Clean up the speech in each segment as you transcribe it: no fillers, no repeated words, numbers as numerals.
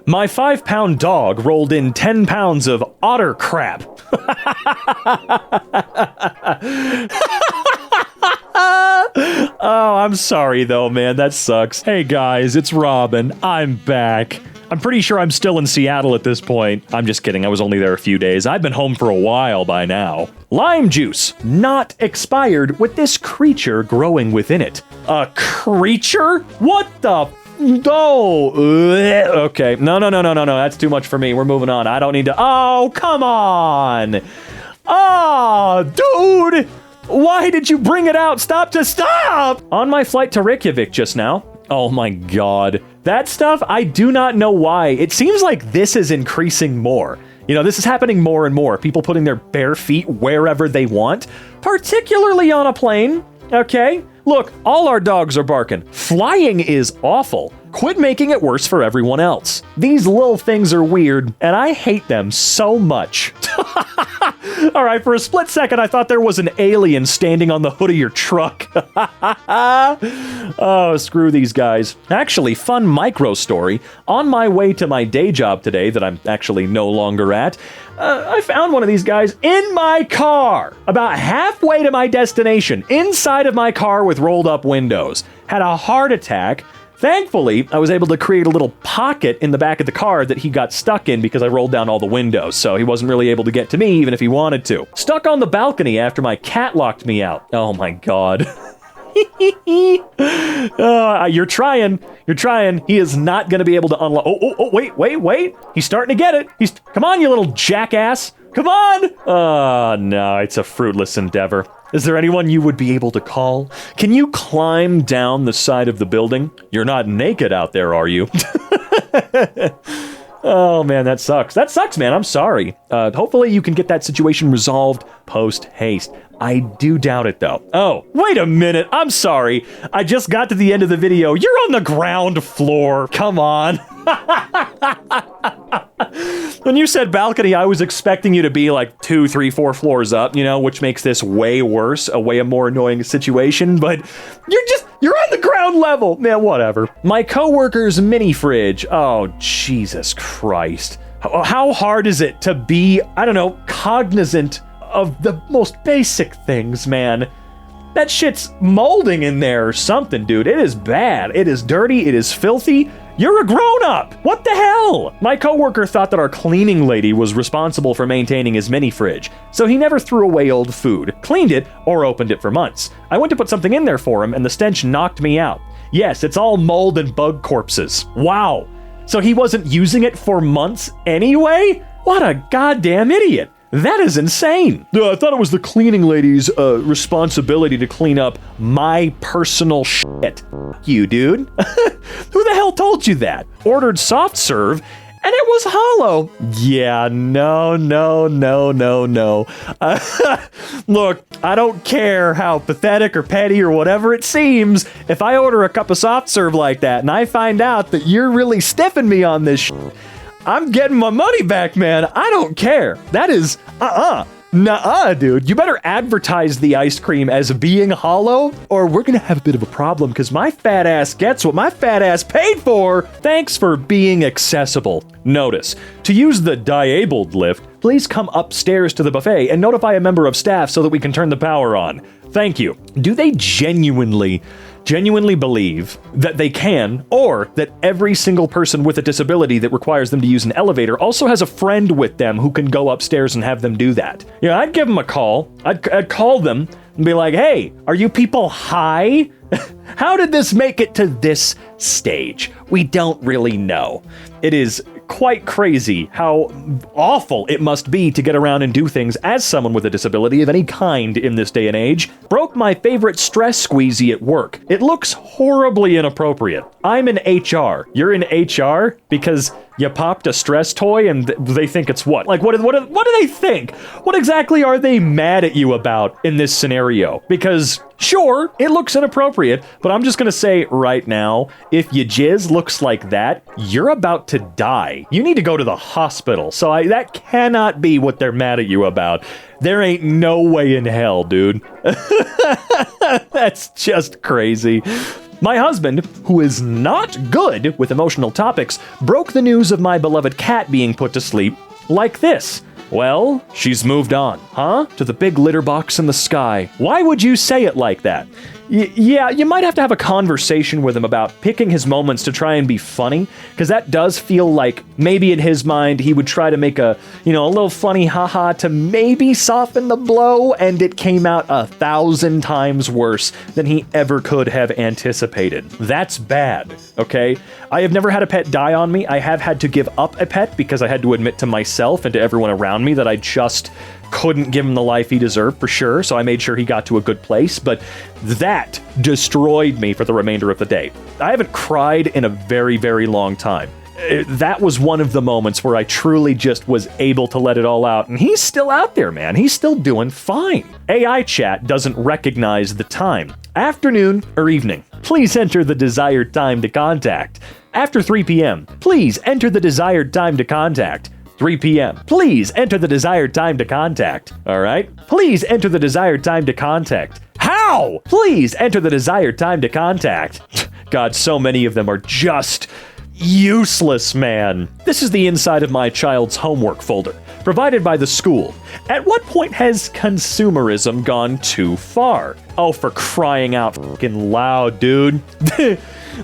My 5-pound dog rolled in 10 pounds of otter crap. Oh, I'm sorry though, man. That sucks. Hey guys, it's Robin. I'm back. I'm pretty sure I'm still in Seattle at this point. I'm just kidding. I was only there a few days. I've been home for a while by now. Lime juice. Not expired with this creature growing within it. A creature? What the No. Okay. No. That's too much for me. We're moving on. I don't need to. Oh, come on. Oh, dude. Why did you bring it out? Stop. On my flight to Reykjavik just now. Oh my God. That stuff, I do not know why. It seems like this is increasing more. You know, this is happening more and more. People putting their bare feet wherever they want, particularly on a plane. Okay? Look, all our dogs are barking. Flying is awful. Quit making it worse for everyone else. These little things are weird, and I hate them so much. All right, for a split second, I thought there was an alien standing on the hood of your truck. Oh, screw these guys. Actually, fun micro story. On my way to my day job today that I'm actually no longer at, I found one of these guys in my car, about halfway to my destination, inside of my car with rolled up windows. Had a heart attack. Thankfully, I was able to create a little pocket in the back of the car that he got stuck in because I rolled down all the windows, so he wasn't really able to get to me even if he wanted to. Stuck on the balcony after my cat locked me out. Oh my God. You're trying. He is not going to be able to unlock. Oh, wait. He's starting to get it. Come on, you little jackass. Come on. Oh, no, it's a fruitless endeavor. Is there anyone you would be able to call? Can you climb down the side of the building? You're not naked out there, are you? Oh, man, that sucks. That sucks, man. I'm sorry. Hopefully you can get that situation resolved post-haste. I do doubt it, though. Oh, wait a minute. I'm sorry. I just got to the end of the video. You're on the ground floor. Come on. When you said balcony, I was expecting you to be like 2, 3, 4 floors up, you know, which makes this way worse, a way more annoying situation, but you're on the ground level. Man, whatever. My coworker's mini fridge. Oh, Jesus Christ. How hard is it to be, I don't know, cognizant of the most basic things, man? That shit's molding in there or something, dude. It is bad. It is dirty. It is filthy. You're a grown-up! What the hell? My coworker thought that our cleaning lady was responsible for maintaining his mini fridge, so he never threw away old food, cleaned it, or opened it for months. I went to put something in there for him, and the stench knocked me out. Yes, it's all mold and bug corpses. Wow. So he wasn't using it for months anyway? What a goddamn idiot. That is insane. I thought it was the cleaning lady's responsibility to clean up my personal shit. You, dude. Who the hell told you that? Ordered soft serve, and it was hollow. Yeah, no. Look, I don't care how pathetic or petty or whatever it seems. If I order a cup of soft serve like that, and I find out that you're really stiffing me on this shit, I'm getting my money back, man. I don't care. That is, nuh-uh, dude. You better advertise the ice cream as being hollow, or we're gonna have a bit of a problem, because my fat ass gets what my fat ass paid for. Thanks for being accessible. Notice, to use the disabled lift, please come upstairs to the buffet and notify a member of staff so that we can turn the power on. Thank you. Do they genuinely believe that they can, or that every single person with a disability that requires them to use an elevator also has a friend with them who can go upstairs and have them do that? Yeah, I'd give them a call. I'd call them and be like, hey, are you people high? How did this make it to this stage? We don't really know. It is quite crazy how awful it must be to get around and do things as someone with a disability of any kind in this day and age. Broke my favorite stress squeezy at work. It looks horribly inappropriate. I'm in HR. You're in HR because you popped a stress toy and they think it's what? Like, what do they think? What exactly are they mad at you about in this scenario? Because sure, it looks inappropriate, but I'm just gonna say right now, if your jizz looks like that, you're about to die. You need to go to the hospital. So that cannot be what they're mad at you about. There ain't no way in hell, dude. That's just crazy. My husband, who is not good with emotional topics, broke the news of my beloved cat being put to sleep like this. Well, she's moved on, huh? To the big litter box in the sky. Why would you say it like that? Yeah, you might have to have a conversation with him about picking his moments to try and be funny, because that does feel like maybe in his mind he would try to make a little funny haha to maybe soften the blow, and it came out 1,000 times worse than he ever could have anticipated. That's bad, okay? I have never had a pet die on me. I have had to give up a pet because I had to admit to myself and to everyone around me that I just couldn't give him the life he deserved, for sure, so I made sure he got to a good place, but that destroyed me for the remainder of the day. I haven't cried in a very, very long time. That was one of the moments where I truly just was able to let it all out, and he's still out there, man. He's still doing fine. AI chat doesn't recognize the time. Afternoon or evening. Please enter the desired time to contact. After 3 p.m., please enter the desired time to contact. 3 p.m. Please enter the desired time to contact. All right? Please enter the desired time to contact. How? Please enter the desired time to contact. God, so many of them are just useless, man. This is the inside of my child's homework folder, provided by the school. At what point has consumerism gone too far? Oh, for crying out fucking loud, dude.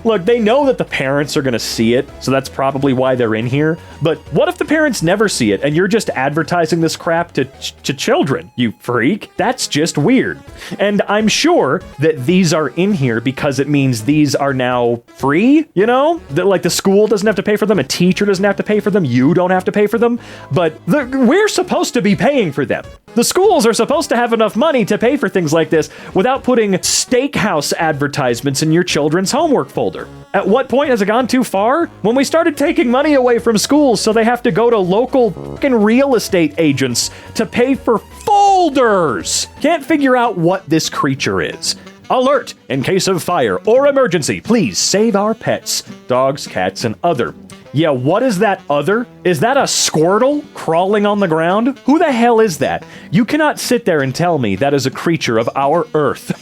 Look, they know that the parents are going to see it, so that's probably why they're in here. But what if the parents never see it and you're just advertising this crap to children, you freak? That's just weird. And I'm sure that these are in here because it means these are now free, you know? That, like, the school doesn't have to pay for them, a teacher doesn't have to pay for them, you don't have to pay for them, but we're supposed to be paying for them. The schools are supposed to have enough money to pay for things like this without putting steakhouse advertisements in your children's homework folder. At what point has it gone too far? When we started taking money away from schools so they have to go to local fucking real estate agents to pay for folders. Can't figure out what this creature is. Alert! In case of fire or emergency, please save our pets, dogs, cats, and other. Yeah, what is that other? Is that a Squirtle crawling on the ground? Who the hell is that? You cannot sit there and tell me that is a creature of our Earth.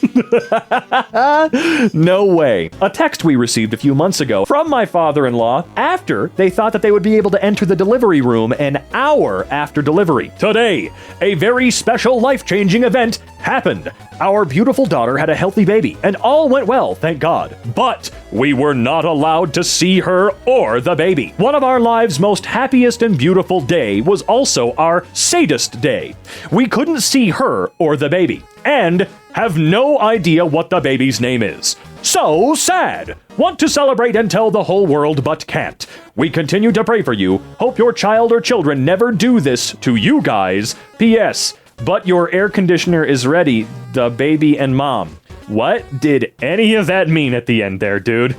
No way. A text we received a few months ago from my father-in-law after they thought that they would be able to enter the delivery room an hour after delivery. Today, a very special life-changing event happened. Our beautiful daughter had a healthy baby, and all went well, thank God. But we were not allowed to see her or the baby. One of our lives' most happiest and beautiful day was also our saddest day. We couldn't see her or the baby, and have no idea what the baby's name is. So sad! Want to celebrate and tell the whole world but can't. We continue to pray for you. Hope your child or children never do this to you guys. P.S. But your air conditioner is ready, the baby and mom. What did any of that mean at the end there, dude?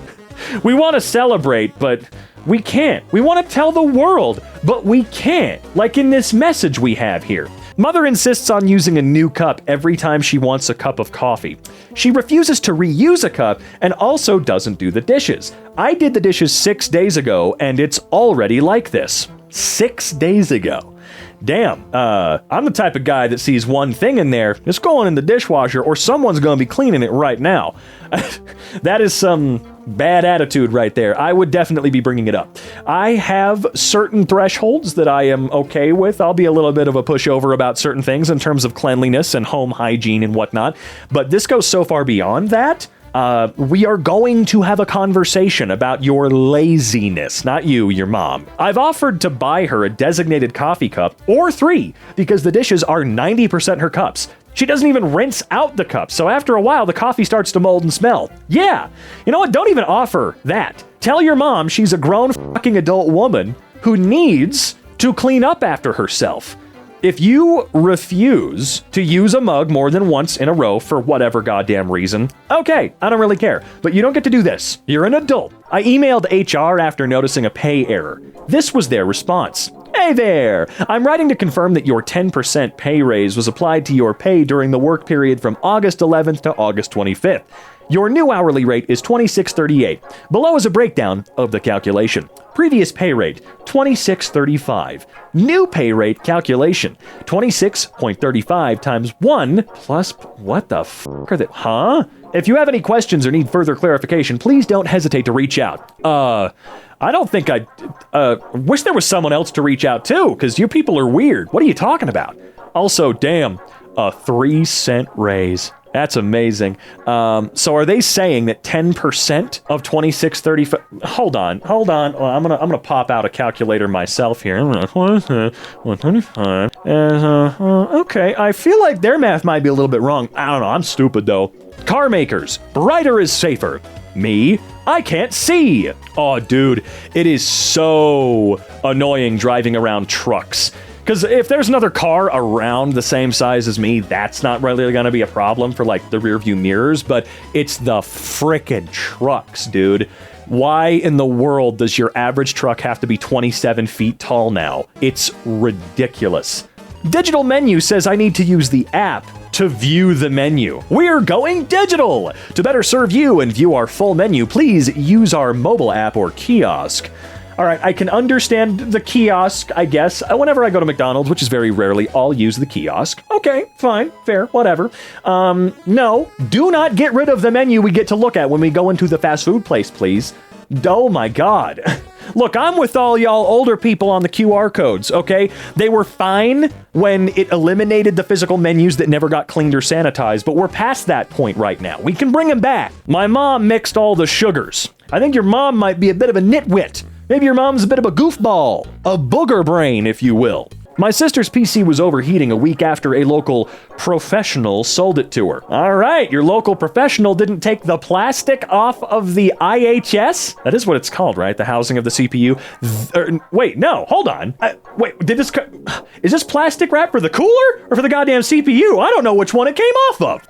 We want to celebrate, but we can't. We want to tell the world, but we can't. Like in this message we have here. Mother insists on using a new cup every time she wants a cup of coffee. She refuses to reuse a cup and also doesn't do the dishes. I did the dishes 6 days ago, and it's already like this. 6 days ago. Damn, I'm the type of guy that sees one thing in there, it's going in the dishwasher, or someone's going to be cleaning it right now. That is some bad attitude right there. I would definitely be bringing it up. I have certain thresholds that I am okay with. I'll be a little bit of a pushover about certain things in terms of cleanliness and home hygiene and whatnot, but this goes so far beyond that. We are going to have a conversation about your laziness, not you, your mom. I've offered to buy her a designated coffee cup, or 3, because the dishes are 90% her cups. She doesn't even rinse out the cups, so after a while, the coffee starts to mold and smell. Yeah, you know what? Don't even offer that. Tell your mom she's a grown fucking adult woman who needs to clean up after herself. If you refuse to use a mug more than once in a row for whatever goddamn reason, okay, I don't really care, but you don't get to do this. You're an adult. I emailed HR after noticing a pay error. This was their response. Hey there! I'm writing to confirm that your 10% pay raise was applied to your pay during the work period from August 11th to August 25th. Your new hourly rate is $26.38. Below is a breakdown of the calculation. Previous pay rate, $26.35. New pay rate calculation, 26.35 times 1 plus... What the f*** are they... Huh? If you have any questions or need further clarification, please don't hesitate to reach out. I don't think wish there was someone else to reach out to, because you people are weird. What are you talking about? Also, damn, a 3-cent raise. That's amazing. So are they saying that 10% of 2635? Hold on. Well, I'm gonna pop out a calculator myself here. 135. Okay, I feel like their math might be a little bit wrong. I don't know. I'm stupid though. Car makers, brighter is safer. Me, I can't see. Oh, dude, it is so annoying driving around trucks. Because if there's another car around the same size as me, that's not really going to be a problem for, like, the rear view mirrors, but it's the frickin' trucks, dude. Why in the world does your average truck have to be 27 feet tall now? It's ridiculous. Digital Menu says I need to use the app to view the menu. We're going digital! To better serve you and view our full menu, please use our mobile app or kiosk. All right, I can understand the kiosk, I guess. Whenever I go to McDonald's, which is very rarely, I'll use the kiosk. Okay, fine, fair, whatever. No, do not get rid of the menu we get to look at when we go into the fast food place, please. Oh my God. Look, I'm with all y'all older people on the QR codes, okay? They were fine when it eliminated the physical menus that never got cleaned or sanitized, but we're past that point right now. We can bring them back. My mom mixed all the sugars. I think your mom might be a bit of a nitwit. Maybe your mom's a bit of a goofball, a booger brain, if you will. My sister's PC was overheating a week after a local professional sold it to her. All right, your local professional didn't take the plastic off of the IHS? That is what it's called, right? The housing of the CPU. Wait, no, hold on. Is this plastic wrap for the cooler or for the goddamn CPU? I don't know which one it came off of.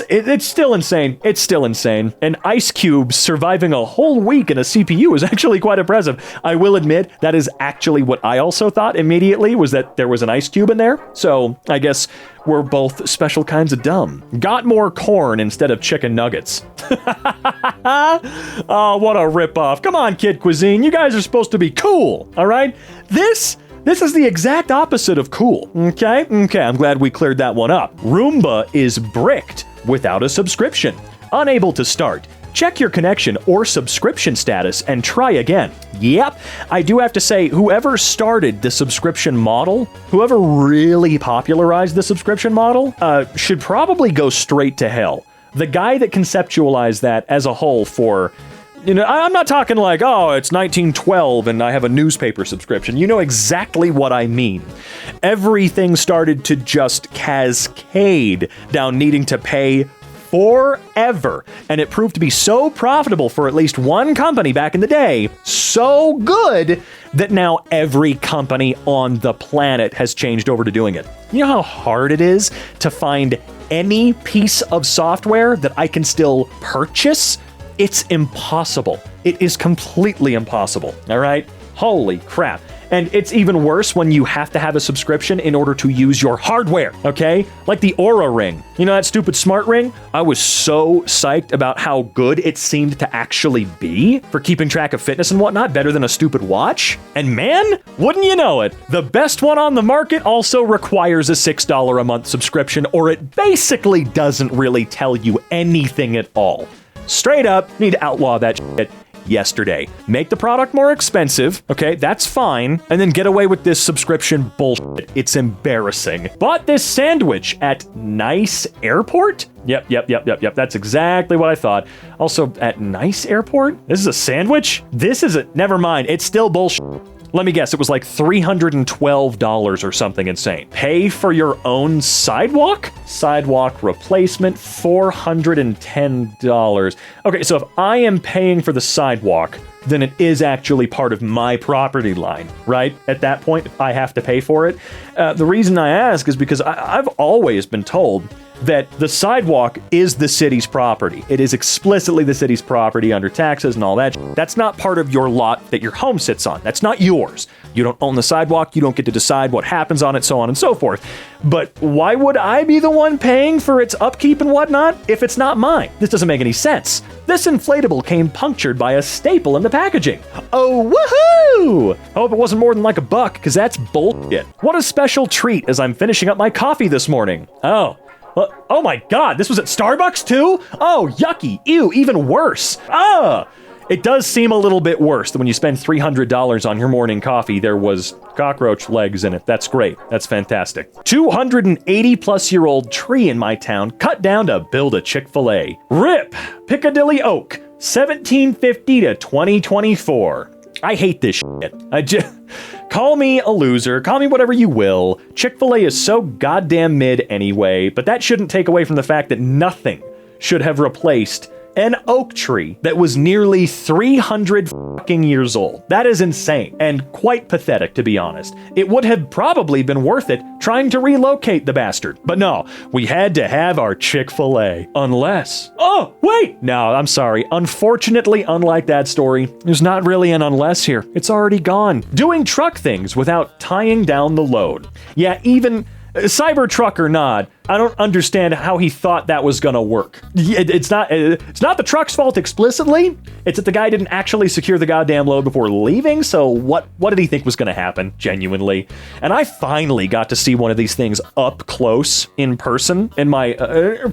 It's still insane. It's still insane. And ice cubes surviving a whole week in a CPU is actually quite impressive. I will admit that is actually what I also thought immediately, was that there was an ice cube in there. So I guess we're both special kinds of dumb. Got more corn instead of chicken nuggets. Oh, what a ripoff. Come on, Kid Cuisine. You guys are supposed to be cool, all right? This is the exact opposite of cool, okay? Okay, I'm glad we cleared that one up. Roomba is bricked without a subscription. Unable to start. Check your connection or subscription status and try again. Yep, I do have to say, whoever started the subscription model, whoever really popularized the subscription model, should probably go straight to hell. The guy that conceptualized that as a whole for... You know, I'm not talking like, oh, it's 1912 and I have a newspaper subscription. You know exactly what I mean. Everything started to just cascade down needing to pay forever. And it proved to be so profitable for at least one company back in the day, so good that now every company on the planet has changed over to doing it. You know how hard it is to find any piece of software that I can still purchase? It's impossible. It is completely impossible, all right? Holy crap. And it's even worse when you have to have a subscription in order to use your hardware, okay? Like the Oura Ring. You know that stupid smart ring? I was so psyched about how good it seemed to actually be for keeping track of fitness and whatnot, better than a stupid watch. And man, wouldn't you know it, the best one on the market also requires a $6 a month subscription, or it basically doesn't really tell you anything at all. Straight up, need to outlaw that shit yesterday. Make the product more expensive, okay, that's fine, and then get away with this subscription bullshit. It's embarrassing. Bought this sandwich at Nice Airport? Yep, that's exactly what I thought. Also, at Nice Airport? This is a sandwich? Never mind, it's still bullshit. Let me guess, it was like $312 or something insane. Pay for your own sidewalk? Sidewalk replacement, $410. Okay, so if I am paying for the sidewalk, then it is actually part of my property line, right? At that point, I have to pay for it. The reason I ask is because I've always been told that the sidewalk is the city's property. It is explicitly the city's property under taxes and all that. That's not part of your lot that your home sits on. That's not yours. You don't own the sidewalk. You don't get to decide what happens on it, so on and so forth. But why would I be the one paying for its upkeep and whatnot if it's not mine? This doesn't make any sense. This inflatable came punctured by a staple in the packaging. Oh, woohoo! Hope it wasn't more than like $1, because that's bullshit. What a special treat as I'm finishing up my coffee this morning. Oh, Oh my God, this was at Starbucks too? Oh, yucky. Ew, even worse. Ah! It does seem a little bit worse than when you spend $300 on your morning coffee. There was cockroach legs in it. That's great. That's fantastic. 280-plus-year-old tree in my town cut down to build a Chick-fil-A. RIP Piccadilly Oak, 1750 to 2024. I hate this shit. Call me a loser, call me whatever you will. Chick-fil-A is so goddamn mid anyway, but that shouldn't take away from the fact that nothing should have replaced an oak tree that was nearly 300 fucking years old. That is insane and quite pathetic, to be honest. It would have probably been worth it trying to relocate the bastard. But no, we had to have our Chick-fil-A. Unless... Oh, wait! No, I'm sorry. Unfortunately, unlike that story, there's not really an unless here. It's already gone. Doing truck things without tying down the load. Yeah, even... Cybertruck or not, I don't understand how he thought that was gonna work. It's not the truck's fault explicitly. It's that the guy didn't actually secure the goddamn load before leaving. So what did he think was gonna happen? Genuinely. And I finally got to see one of these things up close in person in my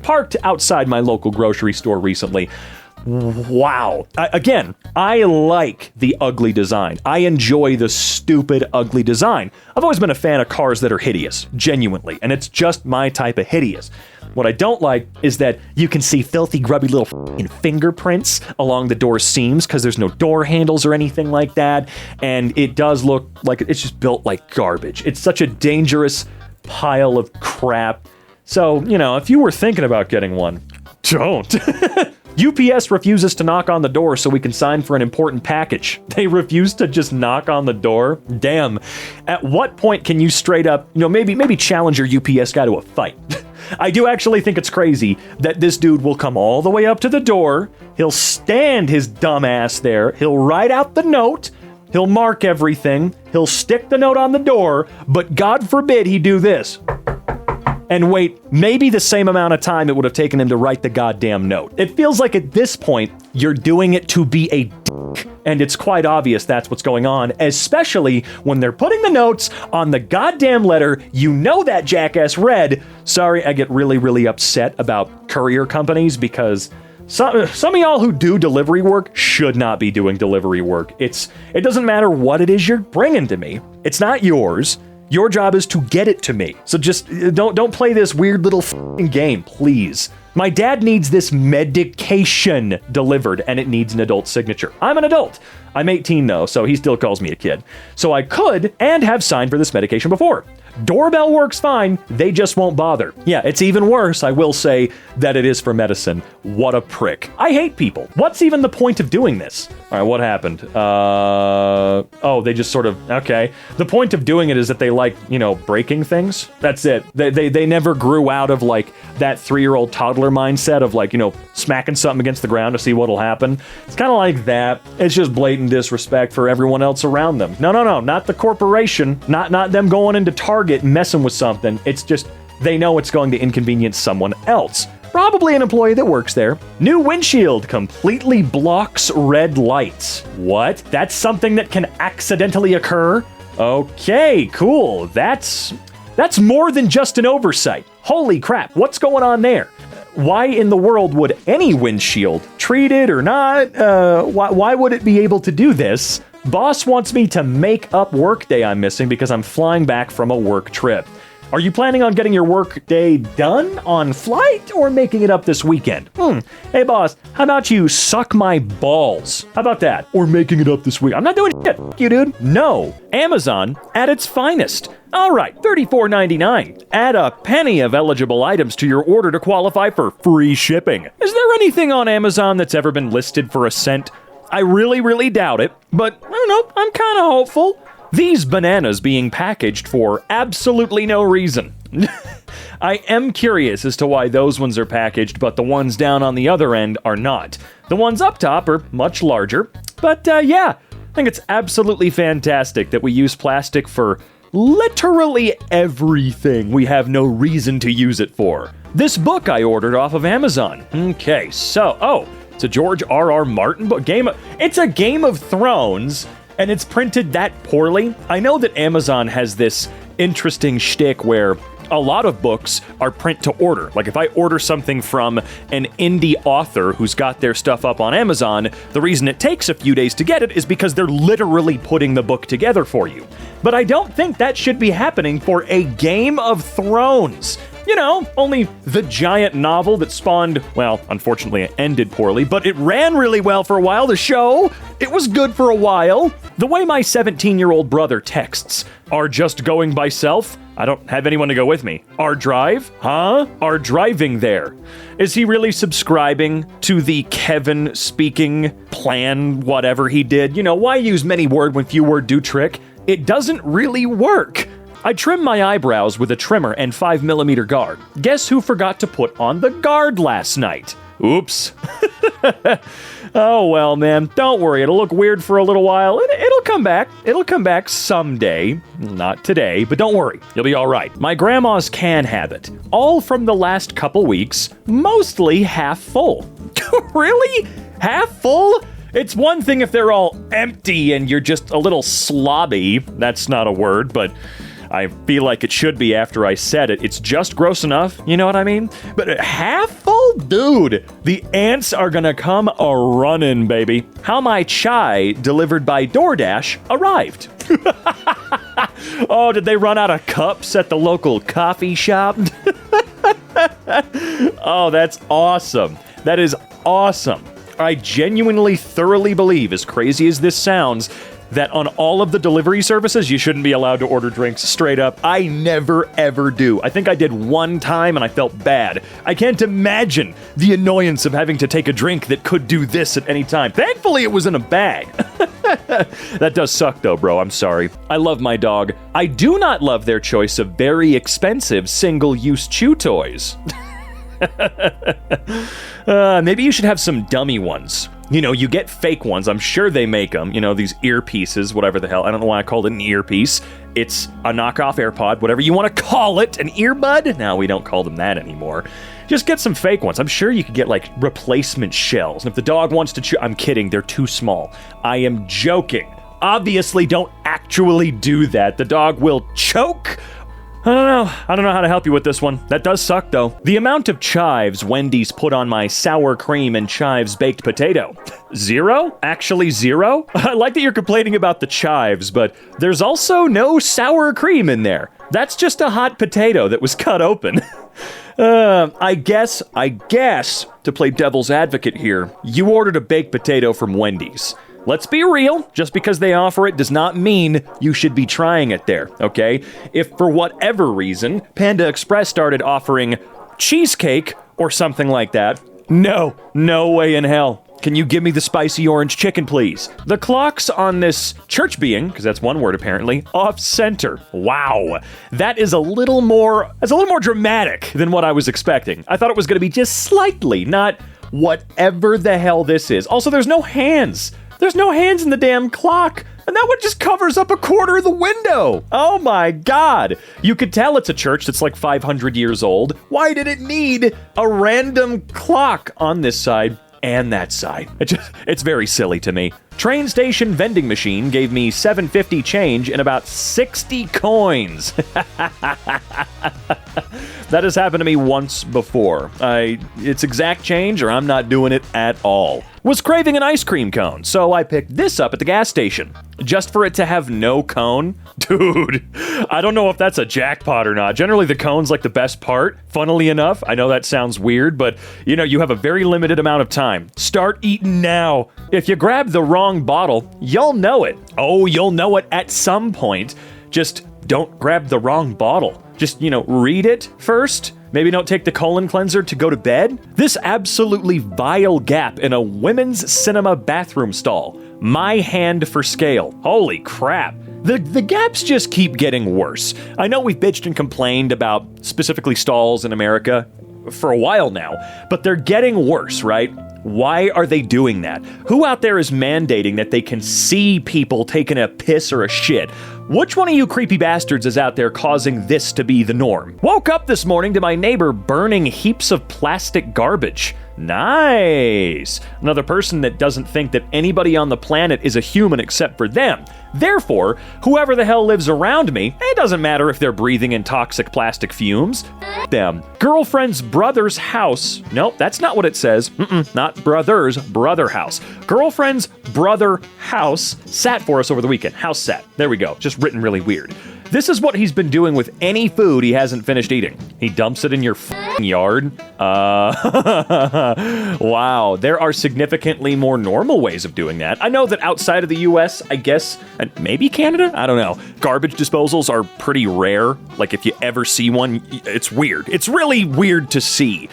parked outside my local grocery store recently. Wow. Again, I like the ugly design. I enjoy the stupid, ugly design. I've always been a fan of cars that are hideous, genuinely, and it's just my type of hideous. What I don't like is that you can see filthy, grubby little f***ing fingerprints along the door seams because there's no door handles or anything like that, and it does look like it's just built like garbage. It's such a dangerous pile of crap. So, you know, if you were thinking about getting one, don't. UPS refuses to knock on the door so we can sign for an important package. They refuse to just knock on the door? Damn. At what point can you straight up, maybe challenge your UPS guy to a fight? I do actually think it's crazy that this dude will come all the way up to the door, he'll stand his dumb ass there, he'll write out the note, he'll mark everything, he'll stick the note on the door, but God forbid he do this. And wait, maybe the same amount of time it would have taken him to write the goddamn note. It feels like at this point, you're doing it to be a dick. And it's quite obvious that's what's going on, especially when they're putting the notes on the goddamn letter you know that jackass read. Sorry, I get really, really upset about courier companies because some of y'all who do delivery work should not be doing delivery work. It doesn't matter what it is you're bringing to me. It's not yours. Your job is to get it to me. So just don't play this weird little f***ing game, please. My dad needs this medication delivered, and it needs an adult signature. I'm an adult. I'm 18 though, so he still calls me a kid. So I could and have signed for this medication before. Doorbell works fine, they just won't bother. Yeah, it's even worse, I will say, that it is for medicine. What a prick. I hate people. What's even the point of doing this? All right, what happened? Oh, they just sort of, okay. The point of doing it is that they like, breaking things. That's it. They never grew out of like that 3-year-old toddler mindset of like, smacking something against the ground to see what'll happen. It's kind of like that. It's just blatant disrespect for everyone else around them. No, not the corporation, not them going into Target and messing with something. It's just they know it's going to inconvenience someone else. Probably an employee that works there. New windshield completely blocks red lights. What? That's something that can accidentally occur? Okay, cool. That's more than just an oversight. Holy crap, what's going on there? Why in the world would any windshield, treated or not, why would it be able to do this? Boss wants me to make up workday I'm missing because I'm flying back from a work trip. Are you planning on getting your work day done on flight or making it up this weekend? Hey boss, how about you suck my balls? How about that? Or making it up this week. I'm not doing shit. F you, dude. No. Amazon at its finest. All right, $34.99. Add a penny of eligible items to your order to qualify for free shipping. Is there anything on Amazon that's ever been listed for a cent? I really, really doubt it, but I don't know, I'm kind of hopeful. These bananas being packaged for absolutely no reason. I am curious as to why those ones are packaged, but the ones down on the other end are not. The ones up top are much larger, but yeah, I think it's absolutely fantastic that we use plastic for literally everything we have no reason to use it for. This book I ordered off of Amazon. Okay, so, it's a George R.R. Martin book. It's a Game of Thrones, and it's printed that poorly. I know that Amazon has this interesting shtick where A lot of books are print to order. Like if I order something from an indie author who's got their stuff up on Amazon, the reason it takes a few days to get it is because they're literally putting the book together for you. But I don't think that should be happening for a Game of Thrones. You know, only the giant novel that spawned, well, unfortunately it ended poorly, but it ran really well for a while, the show. It was good for a while. The way my 17-year-old brother texts, are just going by self? I don't have anyone to go with me. Our drive? Huh? Are driving there. Is he really subscribing to the Kevin speaking plan, whatever he did? You know, why use many word when few word do trick? It doesn't really work. I trimmed my eyebrows with a trimmer and 5mm guard. Guess who forgot to put on the guard last night? Oops. Oh, well, man, don't worry. It'll look weird for a little while. It'll come back. It'll come back someday. Not today, but don't worry. You'll be all right. My grandma's can habit. All from the last couple weeks, mostly half full. Really? Half full? It's one thing if they're all empty and you're just a little slobby. That's not a word, but I feel like it should be after I said it. It's just gross enough, you know what I mean? But half full? Dude, the ants are gonna come a-running, baby. How my chai, delivered by DoorDash, arrived. Oh, did they run out of cups at the local coffee shop? Oh, that's awesome. That is awesome. I genuinely, thoroughly believe, as crazy as this sounds, that on all of the delivery services, you shouldn't be allowed to order drinks straight up. I never, ever do. I think I did one time and I felt bad. I can't imagine the annoyance of having to take a drink that could do this at any time. Thankfully, it was in a bag. That does suck though, bro. I'm sorry. I love my dog. I do not love their choice of very expensive single-use chew toys. Maybe you should have some dummy ones. You know, you get fake ones. I'm sure they make them. You know, these earpieces, whatever the hell. I don't know why I called it an earpiece. It's a knockoff AirPod, whatever you want to call it. An earbud? No, we don't call them that anymore. Just get some fake ones. I'm sure you could get, like, replacement shells. And if the dog wants to chew... I'm kidding. They're too small. I am joking. Obviously, don't actually do that. The dog will choke... I don't know how to help you with this one. That does suck, though. The amount of chives Wendy's put on my sour cream and chives baked potato. 0? Actually 0? I like that you're complaining about the chives, but there's also no sour cream in there. That's just a hot potato that was cut open. I guess, to play devil's advocate here, you ordered a baked potato from Wendy's. Let's be real, just because they offer it does not mean you should be trying it there, okay? If for whatever reason, Panda Express started offering cheesecake or something like that, no way in hell. Can you give me the spicy orange chicken, please? The clocks on this church being, because that's one word apparently, off-center. Wow. That is a little more dramatic than what I was expecting. I thought it was going to be just slightly, not whatever the hell this is. Also, there's no hands. There's no hands in the damn clock. And that one just covers up a quarter of the window. Oh my God. You could tell it's a church that's like 500 years old. Why did it need a random clock on this side and that side? It's very silly to me. Train station vending machine gave me $7.50 change and about 60 coins. That has happened to me once before. It's exact change or I'm not doing it at all. Was craving an ice cream cone, so I picked this up at the gas station. Just for it to have no cone? Dude, I don't know if that's a jackpot or not. Generally, the cone's like the best part. Funnily enough, I know that sounds weird, but you know, you have a very limited amount of time. Start eating now. If you grab the wrong bottle, you'll know it. Oh, you'll know it at some point. Just don't grab the wrong bottle. Just, you know, read it first. Maybe don't take the colon cleanser to go to bed. This absolutely vile gap in a women's cinema bathroom stall. My hand for scale. Holy crap. The gaps just keep getting worse. I know we've bitched and complained about specifically stalls in America for a while now, but they're getting worse, right? Why are they doing that? Who out there is mandating that they can see people taking a piss or a shit? Which one of you creepy bastards is out there causing this to be the norm? Woke up this morning to my neighbor burning heaps of plastic garbage. Nice. Another person that doesn't think that anybody on the planet is a human except for them. Therefore, whoever the hell lives around me, it doesn't matter if they're breathing in toxic plastic fumes. Them. Girlfriend's brother's house. Nope, that's not what it says. Not brother's, brother house. Girlfriend's brother house sat for us over the weekend. House sat. There we go. Just written really weird. This is what he's been doing with any food he hasn't finished eating. He dumps it in your yard. Wow, there are significantly more normal ways of doing that. I know that outside of the US, I guess, and maybe Canada? I don't know. Garbage disposals are pretty rare. Like if you ever see one, it's weird. It's really weird to see.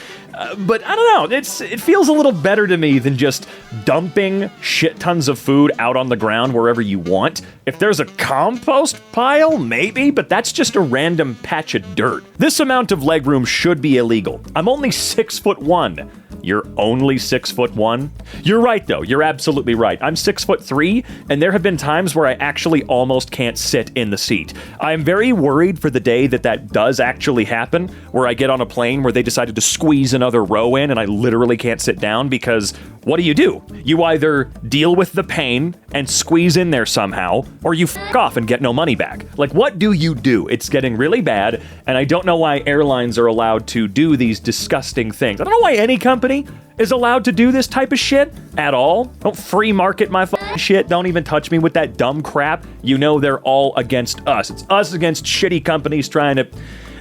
But I don't know, it feels a little better to me than just dumping shit tons of food out on the ground wherever you want. If there's a compost pile, maybe, but that's just a random patch of dirt. This amount of legroom should be illegal. I'm only 6'1". You're only 6'1"? You're right, though. You're absolutely right. I'm 6'3", and there have been times where I actually almost can't sit in the seat. I'm very worried for the day that does actually happen, where I get on a plane where they decided to squeeze another row in and I literally can't sit down, because what do? You either deal with the pain and squeeze in there somehow, or you f*** off and get no money back. Like, what do? It's getting really bad, and I don't know why airlines are allowed to do these disgusting things. I don't know why any company is allowed to do this type of shit at all. Don't free market my fucking shit. Don't even touch me with that dumb crap. You know they're all against us. It's us against shitty companies trying to...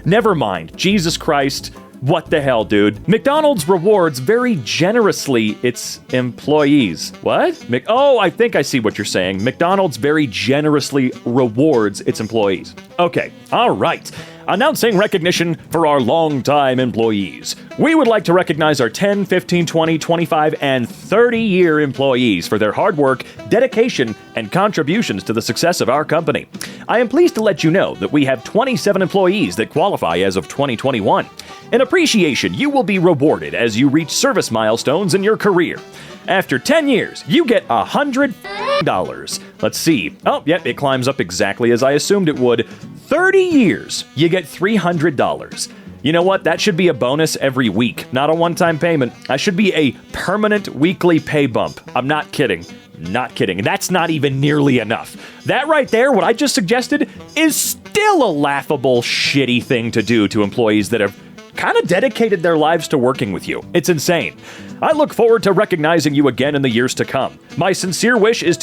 Never mind. Jesus Christ. What the hell, dude? McDonald's rewards very generously its employees. What? Oh, I think I see what you're saying. McDonald's very generously rewards its employees. Okay, all right. Announcing recognition for our longtime employees. We would like to recognize our 10, 15, 20, 25, and 30-year employees for their hard work, dedication, and contributions to the success of our company. I am pleased to let you know that we have 27 employees that qualify as of 2021. In appreciation, you will be rewarded as you reach service milestones in your career. After 10 years, you get $100. Let's see. Oh, yep, it climbs up exactly as I assumed it would. 30 years, you get $300. You know what? That should be a bonus every week, not a one-time payment. That should be a permanent weekly pay bump. I'm not kidding. Not kidding. That's not even nearly enough. That right there, what I just suggested, is still a laughable, shitty thing to do to employees that have kind of dedicated their lives to working with you. It's insane. I look forward to recognizing you again in the years to come. My sincere wish is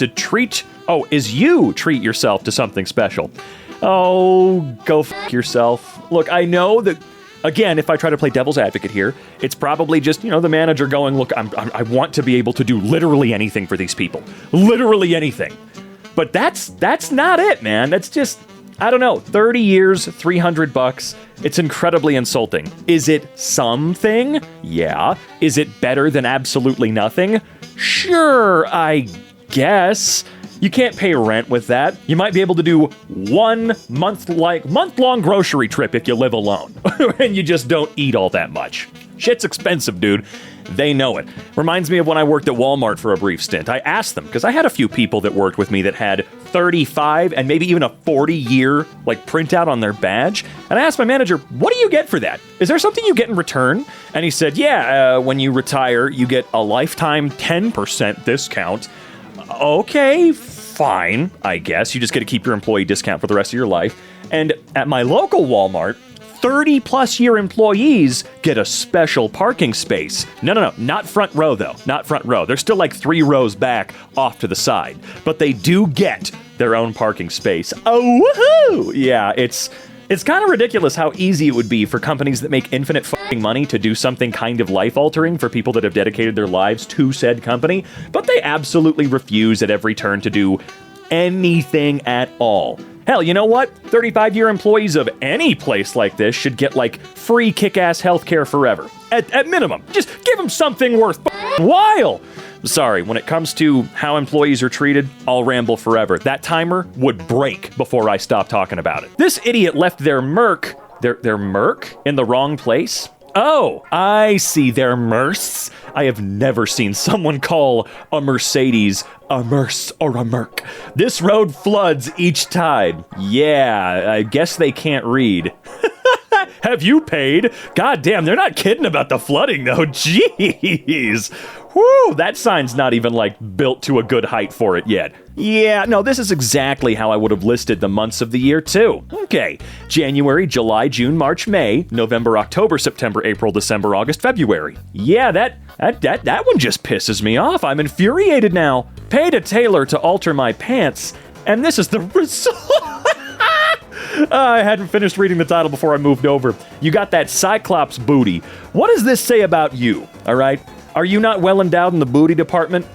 you treat yourself to something special. Oh, go f*** yourself. Look, I know that, again, if I try to play devil's advocate here, it's probably just, the manager going, look, I want to be able to do literally anything for these people. Literally anything. But that's not it, man. That's just, I don't know, 30 years, $300. It's incredibly insulting. Is it something? Yeah. Is it better than absolutely nothing? Sure, I guess. You can't pay rent with that. You might be able to do one month-long grocery trip if you live alone. And you just don't eat all that much. Shit's expensive, dude. They know it. Reminds me of when I worked at Walmart for a brief stint. I asked them, because I had a few people that worked with me that had 35 and maybe even a 40-year printout on their badge. And I asked my manager, what do you get for that? Is there something you get in return? And he said, when you retire, you get a lifetime 10% discount. Okay, fine, I guess. You just get to keep your employee discount for the rest of your life. And at my local Walmart, 30-plus year employees get a special parking space. No, not front row, though. Not front row. They're still 3 rows back off to the side. But they do get their own parking space. Oh, woohoo! Yeah, it's kind of ridiculous how easy it would be for companies that make infinite fucking money to do something kind of life-altering for people that have dedicated their lives to said company, but they absolutely refuse at every turn to do anything at all. Hell, you know what? 35-year employees of any place like this should get, free kick-ass healthcare forever. At minimum. Just give them something worth while. Sorry, when it comes to how employees are treated, I'll ramble forever. That timer would break before I stop talking about it. This idiot left their Merc in the wrong place. Oh, I see their Mercs. I have never seen someone call a Mercedes a Merc or a Merc. This road floods each tide. Yeah, I guess they can't read. Have you paid? God damn, they're not kidding about the flooding though. Jeez. Whew, that sign's not even like built to a good height for it yet. Yeah, no, this is exactly how I would have listed the months of the year too. Okay, January, July, June, March, May, November, October, September, April, December, August, February. Yeah, that one just pisses me off. I'm infuriated now. Paid a tailor to alter my pants, and this is the result. I hadn't finished reading the title before I moved over. You got that Cyclops booty. What does this say about you, all right? Are you not well endowed in the booty department?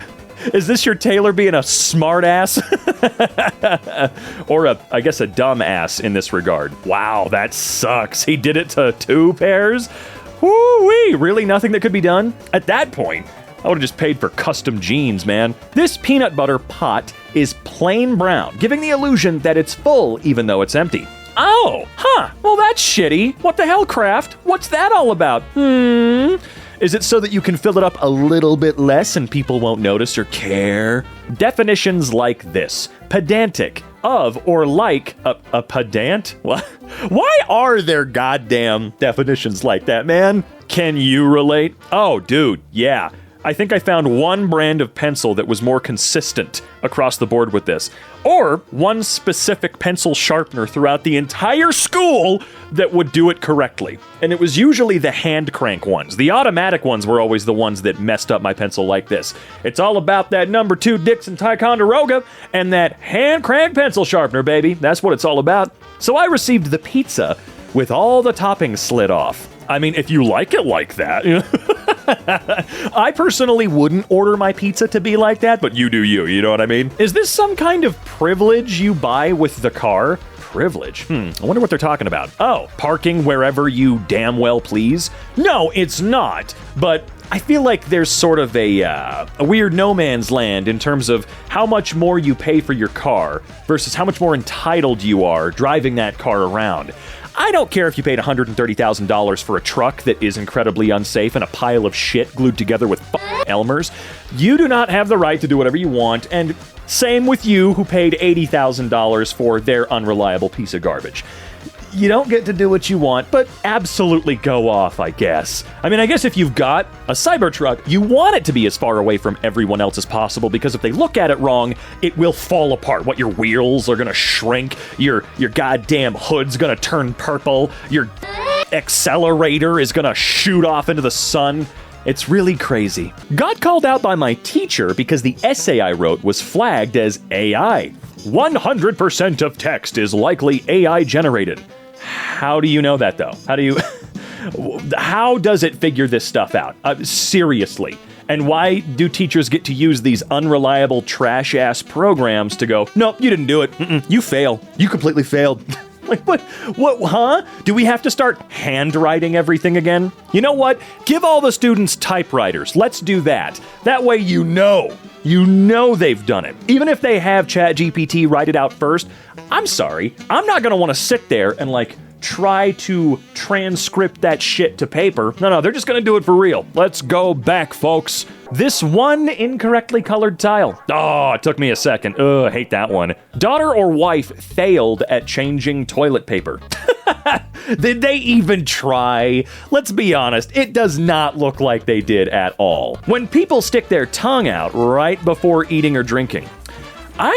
Is this your tailor being a smart ass? Or I guess a dumb ass in this regard. Wow, that sucks. He did it to 2 pairs? Woo-wee, really nothing that could be done? At that point, I would have just paid for custom jeans, man. This peanut butter pot is plain brown, giving the illusion that it's full even though it's empty. Oh, huh, well that's shitty. What the hell, Kraft? What's that all about? Is it so that you can fill it up a little bit less and people won't notice or care? Definitions like this. Pedantic, of or like a pedant? What? Why are there goddamn definitions like that, man? Can you relate? Oh, dude, yeah. I think I found one brand of pencil that was more consistent across the board with this. Or one specific pencil sharpener throughout the entire school that would do it correctly. And it was usually the hand crank ones. The automatic ones were always the ones that messed up my pencil like this. It's all about that number 2 Dixon Ticonderoga and that hand crank pencil sharpener, baby. That's what it's all about. So I received the pizza with all the toppings slid off. I mean, if you like it like that. I personally wouldn't order my pizza to be like that, but you do you know what I mean? Is this some kind of privilege you buy with the car? Privilege? I wonder what they're talking about. Oh, parking wherever you damn well please? No, it's not, but I feel like there's sort of a weird no man's land in terms of how much more you pay for your car versus how much more entitled you are driving that car around. I don't care if you paid $130,000 for a truck that is incredibly unsafe and a pile of shit glued together with Elmers. You do not have the right to do whatever you want, and same with you who paid $80,000 for their unreliable piece of garbage. You don't get to do what you want, but absolutely go off, I guess. I mean, I guess if you've got a Cybertruck, you want it to be as far away from everyone else as possible, because if they look at it wrong, it will fall apart. What, your wheels are gonna shrink, your goddamn hood's gonna turn purple, your accelerator is gonna shoot off into the sun. It's really crazy. Got called out by my teacher because the essay I wrote was flagged as AI. 100% of text is likely AI generated. How do you know that, though? How does it figure this stuff out? Seriously. And why do teachers get to use these unreliable trash-ass programs to go, nope, you didn't do it. You fail. You completely failed. Like, what, huh? Do we have to start handwriting everything again? You know what? Give all the students typewriters. Let's do that. That way you know they've done it. Even if they have ChatGPT write it out first, I'm sorry, I'm not gonna wanna sit there and try to transcript that shit to paper. No, they're just gonna do it for real. Let's go back, folks. This one incorrectly colored tile. Oh, it took me a second. Ugh, I hate that one. Daughter or wife failed at changing toilet paper. Did they even try? Let's be honest, it does not look like they did at all. When people stick their tongue out right before eating or drinking,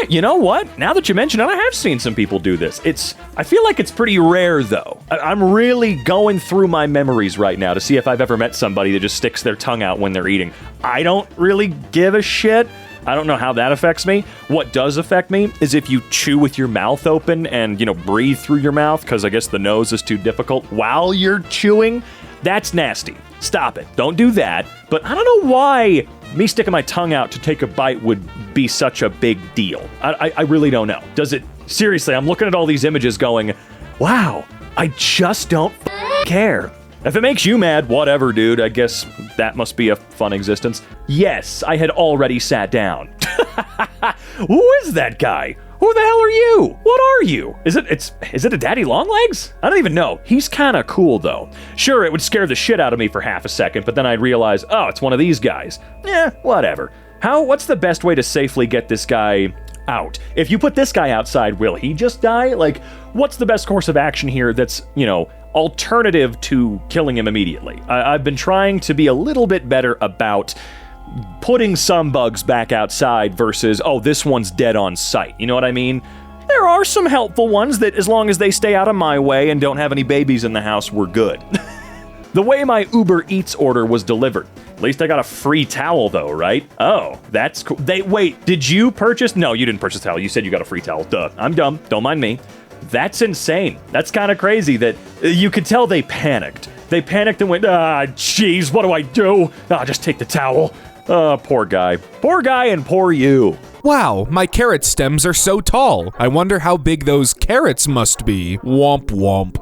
you know what? Now that you mention it, I have seen some people do this. I feel like it's pretty rare, though. I'm really going through my memories right now to see if I've ever met somebody that just sticks their tongue out when they're eating. I don't really give a shit. I don't know how that affects me. What does affect me is if you chew with your mouth open and, breathe through your mouth, because I guess the nose is too difficult while you're chewing. That's nasty. Stop it. Don't do that. But I don't know why me sticking my tongue out to take a bite would be such a big deal. I really don't know. Does it? Seriously, I'm looking at all these images going, wow, I just don't care. If it makes you mad, whatever, dude. I guess that must be a fun existence. Yes, I had already sat down. Who is that guy? Who the hell are you? What are you? Is it a daddy longlegs? I don't even know. He's kind of cool, though. Sure, it would scare the shit out of me for half a second, but then I'd realize, oh, it's one of these guys. Whatever. What's the best way to safely get this guy out? If you put this guy outside, will he just die? What's the best course of action here that's, alternative to killing him immediately. I've been trying to be a little bit better about putting some bugs back outside versus, oh, this one's dead on sight. You know what I mean? There are some helpful ones that, as long as they stay out of my way and don't have any babies in the house, we're good. The way my Uber Eats order was delivered. At least I got a free towel though, right? Oh, that's cool. Wait, did you purchase? No, you didn't purchase a towel. You said you got a free towel. Duh. I'm dumb. Don't mind me. That's insane. That's kind of crazy that you could tell they panicked. They panicked and went, jeez, what do I do? Just take the towel. Poor guy. Poor guy and poor you. Wow, my carrot stems are so tall. I wonder how big those carrots must be. Womp womp.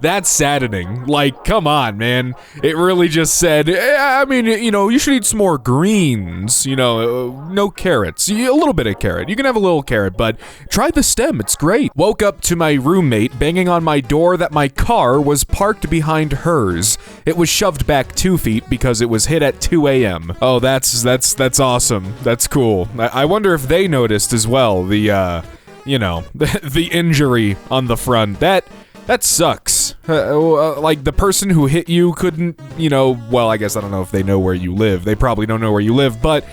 That's saddening. Like, come on, man. It really just said, I mean, you should eat some more greens. No carrots. A little bit of carrot. You can have a little carrot, but try the stem. It's great. Woke up to my roommate banging on my door that my car was parked behind hers. It was shoved back 2 feet because it was hit at 2 a.m. Oh, that's awesome. That's cool. I wonder if they noticed as well, the injury on the front. That sucks. Like, the person who hit you couldn't, well, I guess I don't know if they know where you live. They probably don't know where you live, but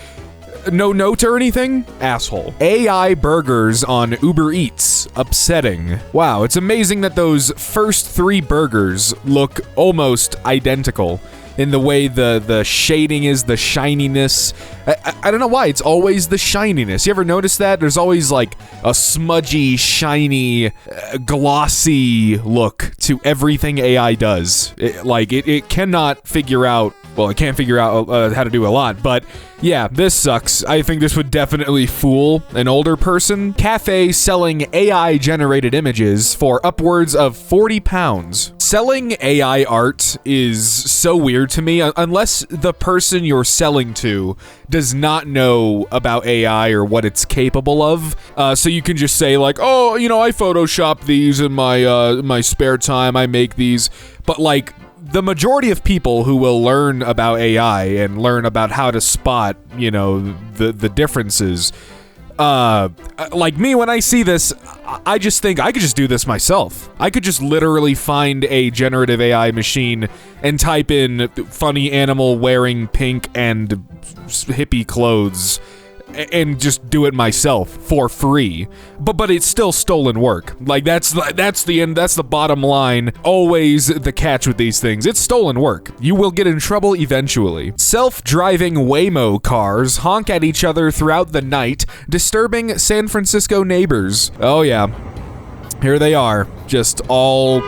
no note or anything? Asshole. AI burgers on Uber Eats. Upsetting. Wow, it's amazing that those first 3 burgers look almost identical. In the way the shading is, the shininess. I don't know why, it's always the shininess. You ever notice that? There's always like a smudgy, shiny, glossy look to everything AI does. It cannot figure out, well, it can't figure out how to do a lot, but yeah, this sucks. I think this would definitely fool an older person. Cafe selling AI-generated images for upwards of 40 pounds. Selling AI art is so weird to me, unless the person you're selling to does not know about AI or what it's capable of. So you can just say like, oh, I Photoshop these in my spare time, I make these. But like, the majority of people who will learn about AI and learn about how to spot, the differences, like me, when I see this, I just think I could just do this myself. I could just literally find a generative AI machine and type in funny animal wearing pink and hippie clothes and just do it myself for free. But it's still stolen work. Like, that's the end, that's the bottom line. Always the catch with these things. It's stolen work. You will get in trouble eventually. Self-driving Waymo cars honk at each other throughout the night, disturbing San Francisco neighbors. Oh yeah. Here they are. Just all...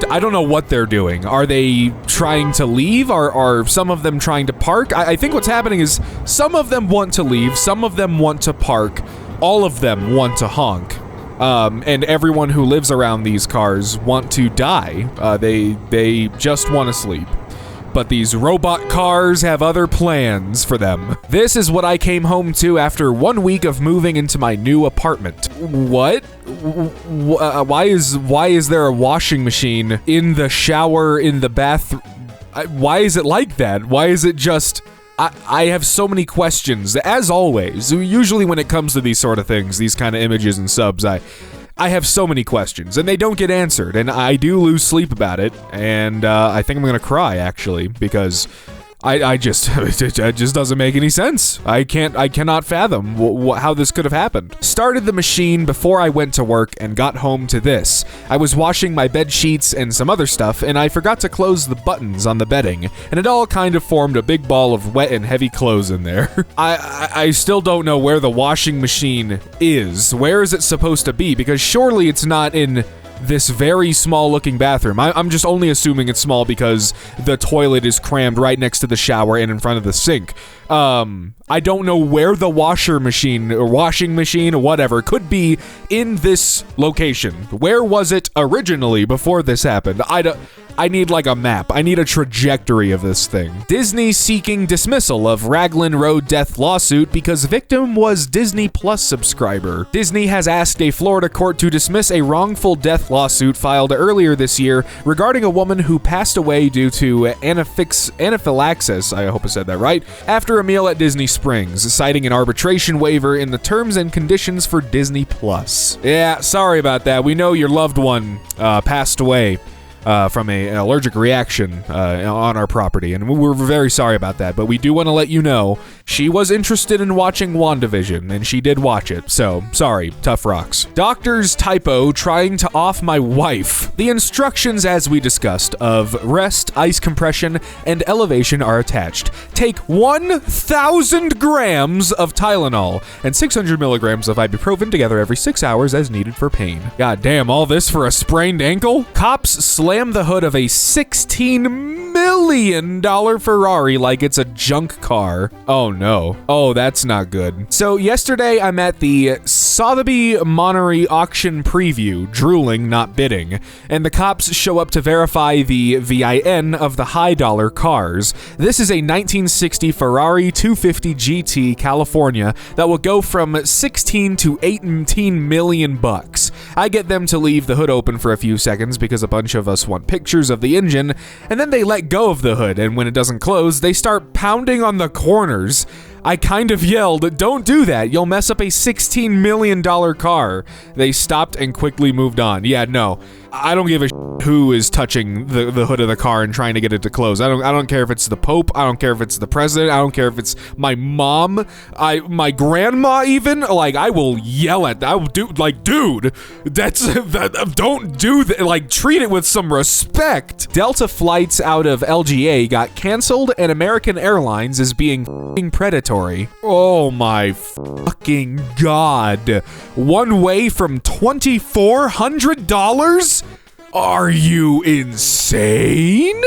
I don't know what they're doing. Are they trying to leave? Are some of them trying to park? I think what's happening is some of them want to leave, some of them want to park, all of them want to honk. And everyone who lives around these cars want to die. They just want to sleep. But these robot cars have other plans for them. This is what I came home to after 1 week of moving into my new apartment. What? Why is there a washing machine in the shower, in the bathroom? Why is it like that? Why is it just... I have so many questions. As always, usually when it comes to these sort of things, these kind of images and subs, I have so many questions, and they don't get answered, and I do lose sleep about it, and I think I'm gonna cry, actually, because it just doesn't make any sense. I cannot fathom how this could have happened. Started the machine before I went to work and got home to this. I was washing my bed sheets and some other stuff, and I forgot to close the buttons on the bedding, and it all kind of formed a big ball of wet and heavy clothes in there. I still don't know where the washing machine is. Where is it supposed to be? Because surely it's not in this very small looking bathroom. I'm just only assuming it's small because the toilet is crammed right next to the shower and in front of the sink. I don't know where the washing machine or whatever could be in this location. Where was it originally before this happened? I I need like a map. I need a trajectory of this thing. Disney seeking dismissal of Raglan Road death lawsuit because victim was Disney Plus subscriber. Disney has asked a Florida court to dismiss a wrongful death lawsuit filed earlier this year regarding a woman who passed away due to anaphylaxis, I hope I said that right, after a meal at Disney Springs, citing an arbitration waiver in the terms and conditions for Disney Plus. Yeah, sorry about that. We know your loved one passed away from an allergic reaction on our property, and we're very sorry about that, but we do want to let you know she was interested in watching WandaVision, and she did watch it, so sorry, tough rocks. Doctor's typo trying to off my wife. The instructions, as we discussed, of rest, ice compression, and elevation are attached. Take 1,000 grams of Tylenol and 600 milligrams of ibuprofen together every 6 hours as needed for pain. God damn, all this for a sprained ankle? Cops slam the hood of a $16 million Ferrari like it's a junk car. Oh no. Oh, that's not good. So yesterday I'm at the Sotheby Monterey auction preview, drooling, not bidding, and the cops show up to verify the VIN of the high dollar cars. This is a 1960 Ferrari 250 GT California that will go from 16 to 18 million bucks. I get them to leave the hood open for a few seconds because a bunch of us want pictures of the engine, and then they let go of the hood, and when it doesn't close, they start pounding on the corners. I kind of yelled, "Don't do that, you'll mess up a $16 million car." They stopped and quickly moved on. Yeah, no, I don't give a who is touching the hood of the car and trying to get it to close. I don't care if it's the Pope, I don't care if it's the president, I don't care if it's my mom, my grandma even. Like, I will yell at that. I will do, like, dude, don't do that. Like, treat it with some respect. Delta flights out of LGA got canceled, and American Airlines is being predatory. Oh my fucking god. One way from $2,400? Are you insane?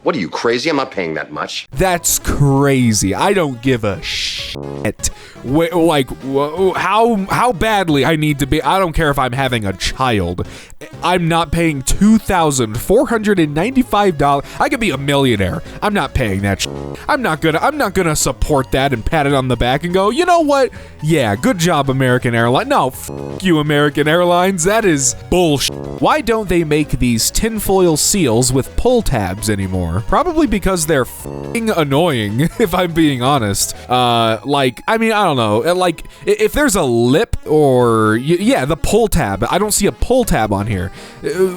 What are you, crazy? I'm not paying that much. That's crazy. I don't give a shit. How badly I need to be. I don't care if I'm having a child. I'm not paying $2,495. I could be a millionaire. I'm not paying that shit. I'm not gonna support that and pat it on the back and go, you know what? Yeah, good job, American Airlines. No, you, American Airlines. That is bullshit. Why don't they make these tinfoil seals with pull tabs anymore? Probably because they're f***ing annoying, if I'm being honest. I don't know. Like, if there's a lip or, yeah, the pull tab. I don't see a pull tab on here.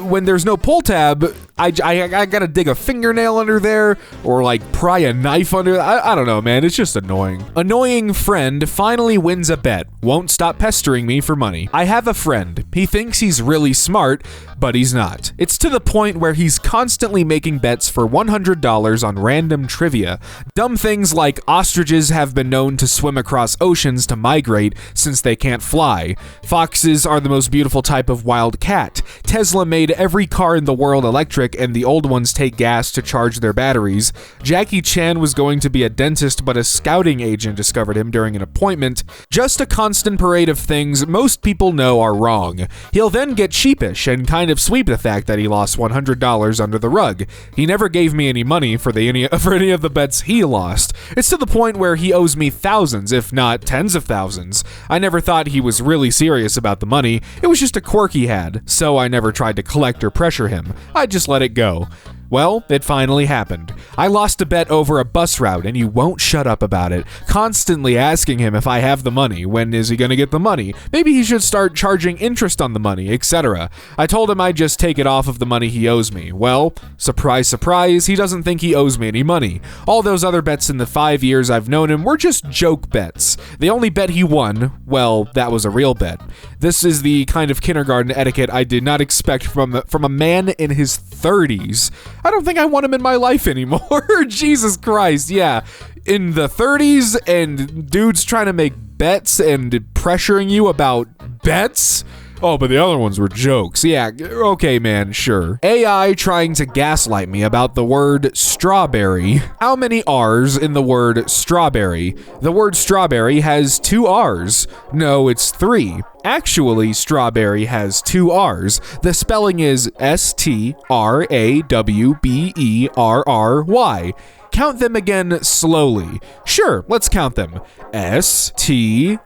When there's no pull tab, I gotta dig a fingernail under there or, like, pry a knife under. I don't know, man. It's just annoying. Annoying friend finally wins a bet. Won't stop pestering me for money. I have a friend. He thinks he's really smart, but he's not. It's to the point where he's constantly making bets for $100 on random trivia. Dumb things like ostriches have been known to swim across oceans to migrate since they can't fly. Foxes are the most beautiful type of wild cat. Tesla made every car in the world electric and the old ones take gas to charge their batteries. Jackie Chan was going to be a dentist, but a scouting agent discovered him during an appointment. Just a constant parade of things most people know are wrong. He'll then get sheepish and kind of sweep the fact that he lost $100 under the rug. He never gave me any money for any of the bets he lost. It's to the point where he owes me thousands, if not tens of thousands. I never thought he was really serious about the money. It was just a quirk he had, so I never tried to collect or pressure him. I just let it go. Well, it finally happened. I lost a bet over a bus route and you won't shut up about it, constantly asking him if I have the money, when is he gonna get the money, maybe he should start charging interest on the money, etc. I told him I'd just take it off of the money he owes me. Well, surprise, surprise, he doesn't think he owes me any money. All those other bets in the 5 years I've known him were just joke bets. The only bet he won, well, that was a real bet. This is the kind of kindergarten etiquette I did not expect from a man in his 30s. I don't think I want him in my life anymore. Jesus Christ, yeah. In the 30s and dudes trying to make bets and pressuring you about bets? Oh, but the other ones were jokes. Yeah, okay, man, sure. AI trying to gaslight me about the word strawberry. How many R's in the word strawberry? The word strawberry has 2 R's. No, it's 3. Actually, strawberry has 2 R's. The spelling is S-T-R-A-W-B-E-R-R-Y. Count them again slowly. Sure, let's count them. S-T-R-A-W-B-E-R-R-Y.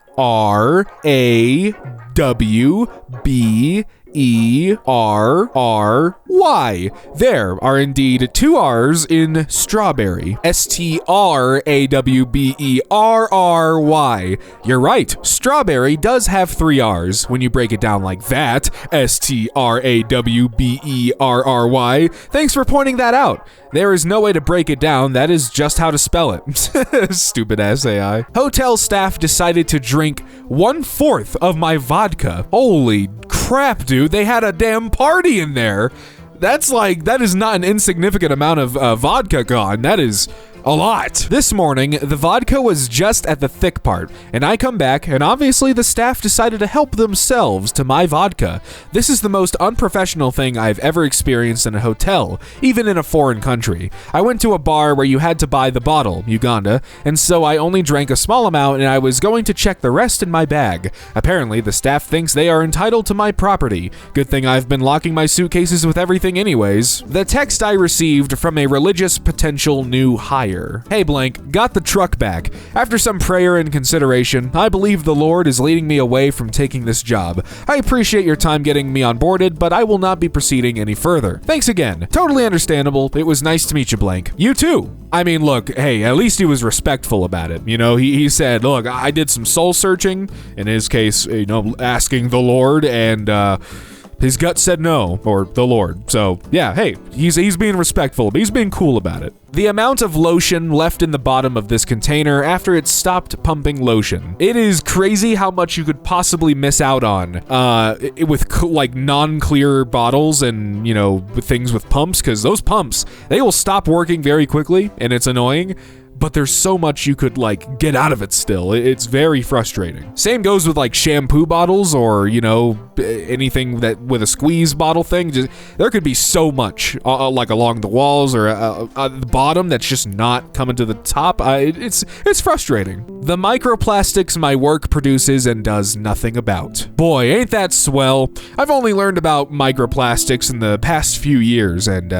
There are indeed 2 R's in strawberry. S-T-R-A-W-B-E-R-R-Y. You're right, strawberry does have 3 R's when you break it down like that. S-T-R-A-W-B-E-R-R-Y. Thanks for pointing that out. There is no way to break it down. That is just how to spell it. Stupid ass AI. Hotel staff decided to drink 1/4 of my vodka. Holy crap, dude. They had a damn party in there. That is not an insignificant amount of vodka gone. That is a lot. This morning, the vodka was just at the thick part, and I come back, and obviously the staff decided to help themselves to my vodka. This is the most unprofessional thing I've ever experienced in a hotel, even in a foreign country. I went to a bar where you had to buy the bottle, Uganda, and so I only drank a small amount, and I was going to check the rest in my bag. Apparently, the staff thinks they are entitled to my property. Good thing I've been locking my suitcases with everything anyways. The text I received from a religious potential new hire. Hey blank, got the truck back. After some prayer and consideration, I believe the Lord is leading me away from taking this job. I appreciate your time getting me onboarded, but I will not be proceeding any further. Thanks again. Totally understandable. It was nice to meet you, blank. You too. I mean, look, hey, at least he was respectful about it. You know, he said, look, I did some soul searching. In his case, you know, asking the Lord, and his gut said no, or the Lord. So yeah, hey, he's being respectful, but he's being cool about it. The amount of lotion left in the bottom of this container after it stopped pumping lotion. It is crazy how much you could possibly miss out on with like non-clear bottles and, you know, with things with pumps, because those pumps, they will stop working very quickly, and it's annoying. But there's so much you could like get out of it still. It's very frustrating. Same goes with like shampoo bottles, or, you know, anything that with a squeeze bottle thing. There could be so much like along the walls or the bottom that's just not coming to the top. It's frustrating. The microplastics my work produces and does nothing about. Boy, ain't that swell. I've only learned about microplastics in the past few years, and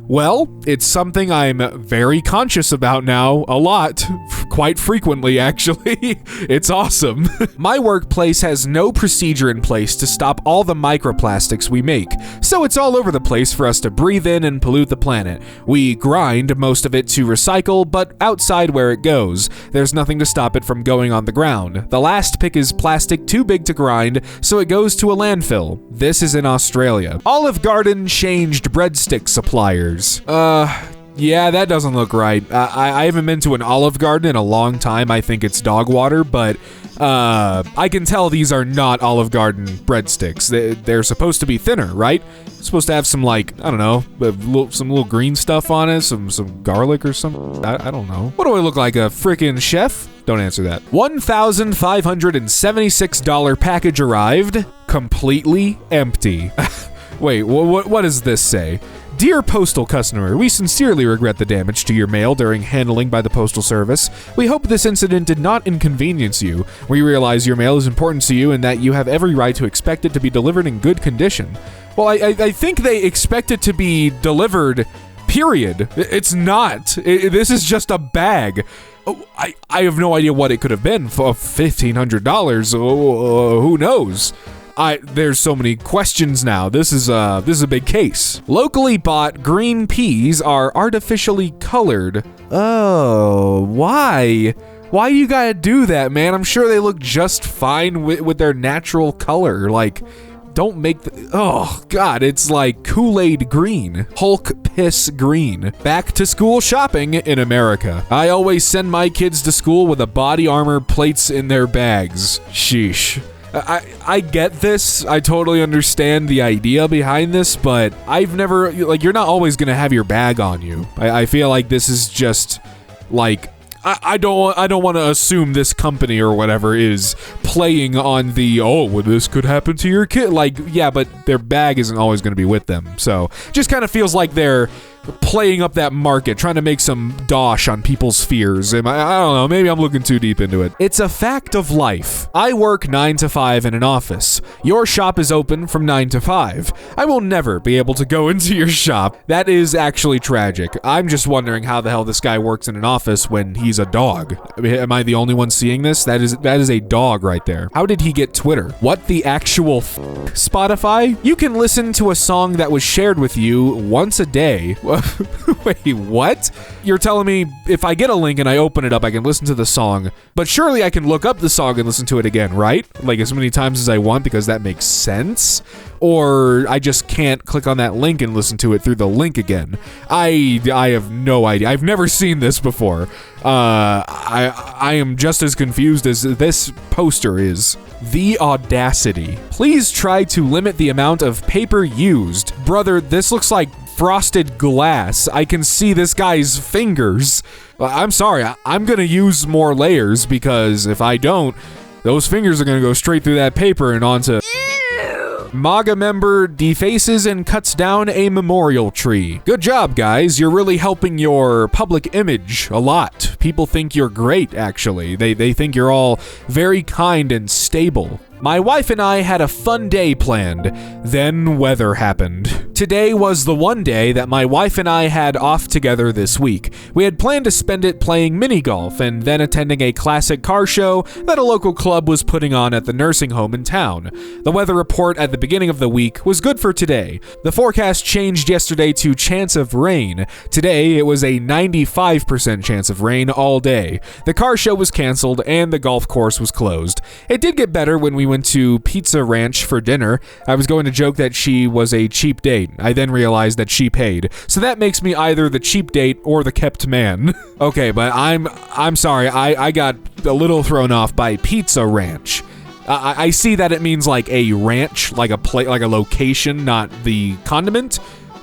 well, it's something I'm very conscious about now, a lot, quite frequently actually. It's awesome. My workplace has no procedure in place to stop all the microplastics we make, so it's all over the place for us to breathe in and pollute the planet. We grind most of it to recycle, but outside where it goes, there's nothing to stop it from going on the ground. The last pick is plastic too big to grind, so it goes to a landfill. This is in Australia. Olive Garden changed breadstick suppliers. Yeah, that doesn't look right. I haven't been to an Olive Garden in a long time. I think it's dog water, but I can tell these are not Olive Garden breadsticks. They're supposed to be thinner, right? It's supposed to have some, like, I don't know, some little green stuff on it, some garlic or something. I don't know. What do I look like, a freaking chef? Don't answer that. $1,576 package arrived, completely empty. Wait, what does this say? Dear postal customer, we sincerely regret the damage to your mail during handling by the Postal Service. We hope this incident did not inconvenience you. We realize your mail is important to you and that you have every right to expect it to be delivered in good condition. Well, I think they expect it to be delivered, period. It's not. This is just a bag. Oh, I have no idea what it could have been for $1,500. Who knows? There's so many questions now. This is a big case. Locally bought green peas are artificially colored. Oh, why? Why do you gotta do that, man? I'm sure they look just fine with their natural color. Like, don't make oh god, it's like Kool-Aid green, Hulk piss green. Back to school shopping in America. I always send my kids to school with a body armor plates in their bags. Sheesh. I get this. I totally understand the idea behind this, but I've never, like, you're not always gonna have your bag on you. I feel like this is just like, I don't want to assume this company or whatever is playing on the, oh, well, this could happen to your kid. Like, yeah, but their bag isn't always going to be with them. So just kind of feels like they're playing up that market, trying to make some dosh on people's fears. I don't know, maybe I'm looking too deep into it. It's a fact of life. I work 9 to 5 in an office. Your shop is open from 9 to 5. I will never be able to go into your shop. That is actually tragic. I'm just wondering how the hell this guy works in an office when he's a dog. I mean, am I the only one seeing this? That is a dog right there. How did he get Twitter? What the actual Spotify? You can listen to a song that was shared with you once a day. Wait, what? You're telling me if I get a link and I open it up, I can listen to the song, but surely I can look up the song and listen to it again, right? Like as many times as I want, because that makes sense? Or I just can't click on that link and listen to it through the link again. I have no idea. I've never seen this before. I am just as confused as this poster is. The audacity. Please try to limit the amount of paper used. Brother, this looks like frosted glass. I can see this guy's fingers. I'm sorry, I'm gonna use more layers, because if I don't, those fingers are gonna go straight through that paper and onto... MAGA member defaces and cuts down a memorial tree. Good job, guys. You're really helping your public image a lot. People think you're great, actually. They think you're all very kind and stable. My wife and I had a fun day planned. Then weather happened. Today was the one day that my wife and I had off together this week. We had planned to spend it playing mini golf and then attending a classic car show that a local club was putting on at the nursing home in town. The weather report at the beginning of the week was good for today. The forecast changed yesterday to chance of rain. Today it was a 95% chance of rain all day. The car show was canceled and the golf course was closed. It did get better when we went to Pizza Ranch for dinner. I was going to joke that she was a cheap date. I then realized that she paid. So that makes me either the cheap date or the kept man. Okay, but I'm sorry. I got a little thrown off by Pizza Ranch. I see that it means like a ranch, like a like a location, not the condiment.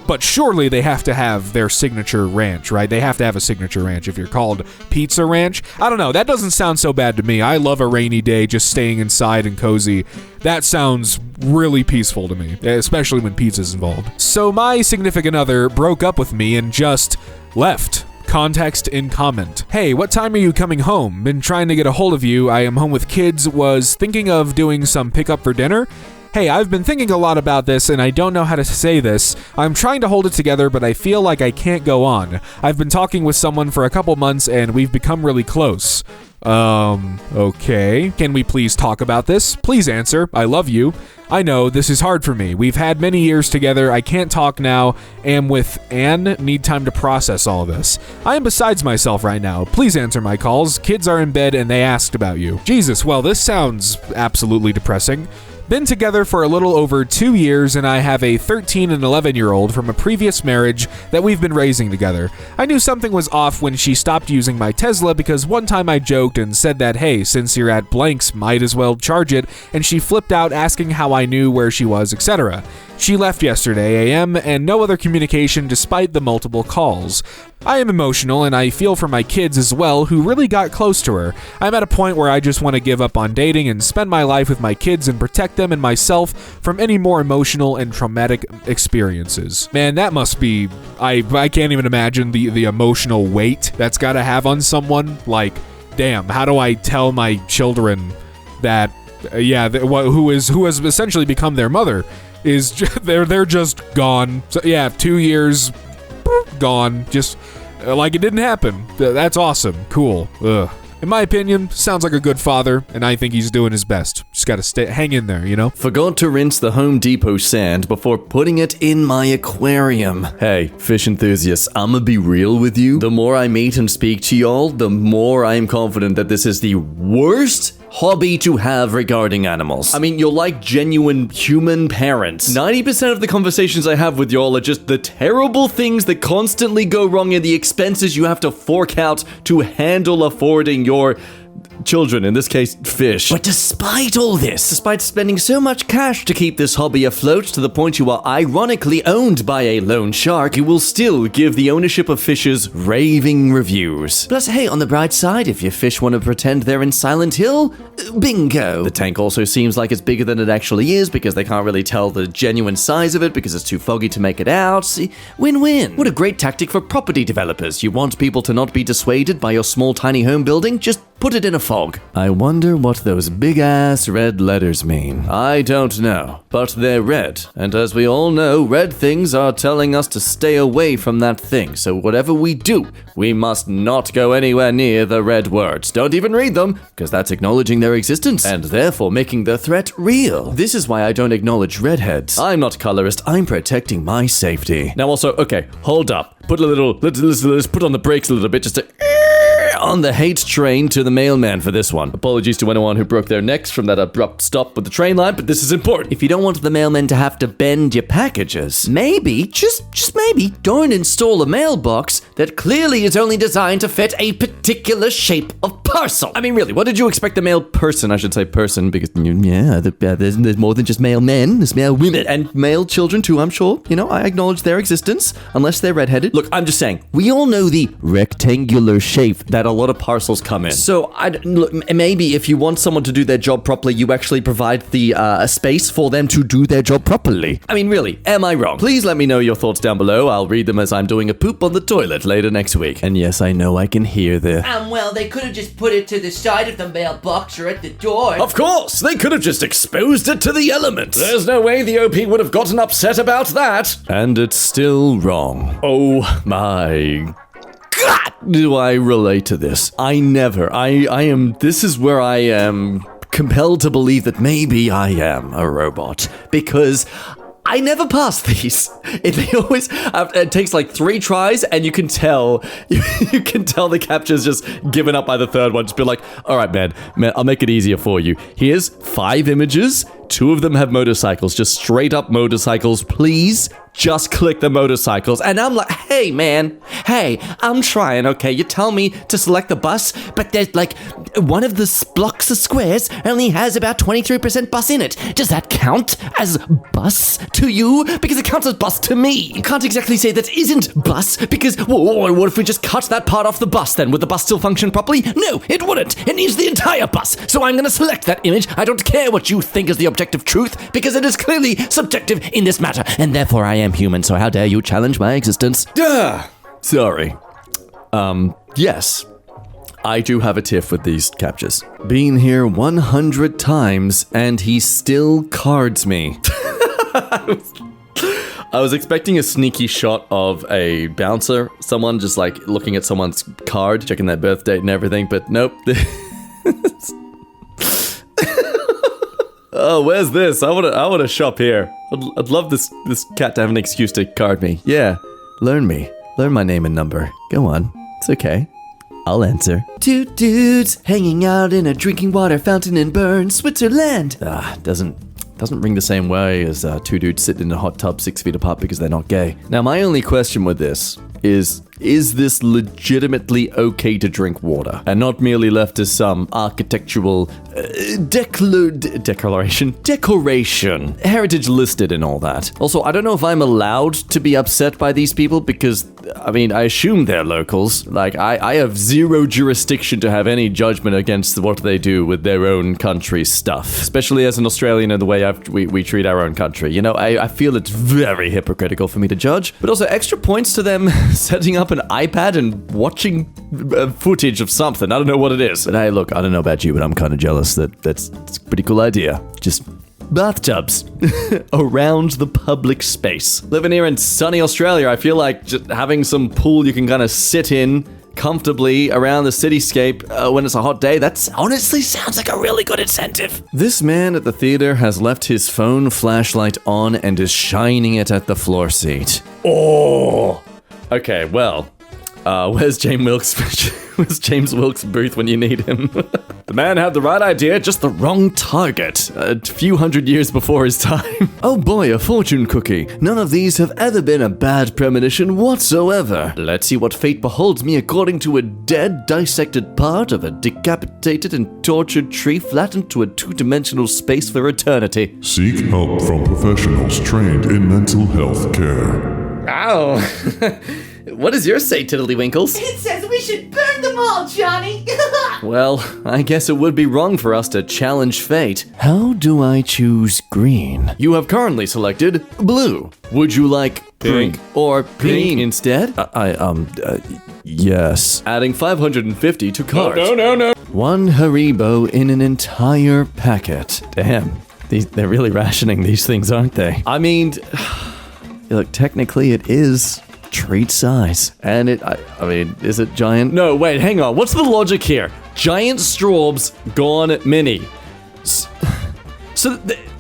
But surely they have to have their signature ranch, right? They have to have a signature ranch if you're called Pizza Ranch. I don't know. That doesn't sound so bad to me. I love a rainy day, just staying inside and cozy. That sounds really peaceful to me, especially when pizza's involved. So my significant other broke up with me and just left. Context in comment. Hey, what time are you coming home? Been trying to get a hold of you. I am home with kids. Was thinking of doing some pickup for dinner. Hey, I've been thinking a lot about this and I don't know how to say this. I'm trying to hold it together, but I feel like I can't go on. I've been talking with someone for a couple months and we've become really close. Okay. Can we please talk about this? Please answer. I love you. I know, this is hard for me. We've had many years together. I can't talk now. Am with Anne. Need time to process all of this. I am besides myself right now. Please answer my calls. Kids are in bed and they asked about you. Jesus, well, this sounds absolutely depressing. Been together for a little over 2 years, and I have a 13 and 11-year-old from a previous marriage that we've been raising together. I knew something was off when she stopped using my Tesla because one time I joked and said that, hey, since you're at blanks, might as well charge it, and she flipped out asking how I knew where she was, etc. She left yesterday AM and no other communication despite the multiple calls. I am emotional and I feel for my kids as well who really got close to her. I'm at a point where I just want to give up on dating and spend my life with my kids and protect them and myself from any more emotional and traumatic experiences. Man, that must be... I can't even imagine the emotional weight that's got to have on someone. Like, damn, how do I tell my children that, who has essentially become their mother is they're just gone. So yeah, 2 years gone, just like it didn't happen. That's awesome. Cool. Ugh. In my opinion, sounds like a good father, and I think he's doing his best. Just gotta hang in there, you know? Forgot to rinse the Home Depot sand before putting it in my aquarium. Hey, fish enthusiasts, I'ma be real with you. The more I meet and speak to y'all, the more I am confident that this is the worst hobby to have regarding animals. I mean, you're like genuine human parents. 90% of the conversations I have with y'all are just the terrible things that constantly go wrong and the expenses you have to fork out to handle affording your children, in this case, fish. But despite all this, despite spending so much cash to keep this hobby afloat to the point you are ironically owned by a lone shark, you will still give the ownership of fishes raving reviews. Plus, hey, on the bright side, if your fish want to pretend they're in Silent Hill, bingo. The tank also seems like it's bigger than it actually is because they can't really tell the genuine size of it because it's too foggy to make it out. See, win-win. What a great tactic for property developers. You want people to not be dissuaded by your small tiny home building? Just put it in a fog. I wonder what those big-ass red letters mean. I don't know, but they're red. And as we all know, red things are telling us to stay away from that thing. So whatever we do, we must not go anywhere near the red words. Don't even read them, because that's acknowledging their existence, and therefore making the threat real. This is why I don't acknowledge redheads. I'm not colorist, I'm protecting my safety. Now also, okay, hold up. Let's put on the brakes a little bit just to on the hate train to the mailman for this one. Apologies to anyone who broke their necks from that abrupt stop with the train line, but this is important. If you don't want the mailman to have to bend your packages, maybe, just maybe, don't install a mailbox that clearly is only designed to fit a particular shape of parcel. I mean, really, what did you expect the mail person, I should say person, because, yeah, there's more than just mail men, there's mail women, and male children too, I'm sure. You know, I acknowledge their existence, unless they're redheaded. Look, I'm just saying, we all know the rectangular shape that a lot of parcels come in. So, look, maybe if you want someone to do their job properly, you actually provide the space for them to do their job properly. I mean, really, am I wrong? Please let me know your thoughts down below. I'll read them as I'm doing a poop on the toilet later next week. And yes, I know I can hear the... well, they could have just put it to the side of the mailbox or at the door. Of course! They could have just exposed it to the elements. There's no way the OP would have gotten upset about that. And it's still wrong. Oh my God! Do I relate to this? I am, this is where I am compelled to believe that maybe I am a robot. Because I never pass these. It takes like 3 tries, and you can tell the capture's just given up by the third one. Just be like, all right, man, I'll make it easier for you. Here's 5 images. 2 of them have motorcycles, just straight up motorcycles. Please just click the motorcycles. And I'm like, hey, man, hey, I'm trying, okay? You tell me to select the bus, but there's like one of the blocks of squares only has about 23% bus in it. Does that count as bus to you? Because it counts as bus to me. You can't exactly say that isn't bus because, whoa, what if we just cut that part off the bus then? Would the bus still function properly? No, it wouldn't. It needs the entire bus. So I'm going to select that image. I don't care what you think is the objective truth because it is clearly subjective in this matter. And therefore I am human, so how dare you challenge my existence? Sorry. Yes. I do have a tiff with these captures. Been here 100 times, and he still cards me. I was expecting a sneaky shot of a bouncer, someone just like looking at someone's card, checking their birth date and everything, but nope. Oh, where's this? I want to shop here. I'd love this cat to have an excuse to card me. Yeah, learn me. Learn my name and number. Go on. It's okay. I'll answer. 2 dudes hanging out in a drinking water fountain in Bern, Switzerland. Doesn't ring the same way as 2 dudes sitting in a hot tub 6 feet apart because they're not gay. Now, my only question with this is this legitimately okay to drink water and not merely left as some architectural decoration, heritage listed and all that? Also, I don't know if I'm allowed to be upset by these people because, I mean, I assume they're locals. Like, I have zero jurisdiction to have any judgment against what they do with their own country's stuff, especially as an Australian and the way we treat our own country. You know, I feel it's very hypocritical for me to judge, but also extra points to them setting up an iPad and watching footage of something. I don't know what it is. But hey, look, I don't know about you, but I'm kind of jealous that's a pretty cool idea. Just bathtubs around the public space. Living here in sunny Australia, I feel like just having some pool you can kind of sit in comfortably around the cityscape when it's a hot day, that honestly sounds like a really good incentive. This man at the theater has left his phone flashlight on and is shining it at the floor seat. Oh! Okay, well, Where's James Wilkes Booth when you need him? The man had the right idea, just the wrong target. A few hundred years before his time. Oh boy, a fortune cookie. None of these have ever been a bad premonition whatsoever. Let's see what fate beholds me according to a dead, dissected part of a decapitated and tortured tree flattened to a two-dimensional space for eternity. Seek help from professionals trained in mental health care. Ow. What does yours say, Tiddlywinkles? It says we should burn them all, Johnny. Well, I guess it would be wrong for us to challenge fate. How do I choose green? You have currently selected blue. Would you like pink or pink instead? Yes. Adding 550 to cart. No. One Haribo in an entire packet. Damn. They're really rationing these things, aren't they? I mean, look, technically it is treat size. And I mean, is it giant? No, wait, hang on. What's the logic here? Giant straws gone mini. So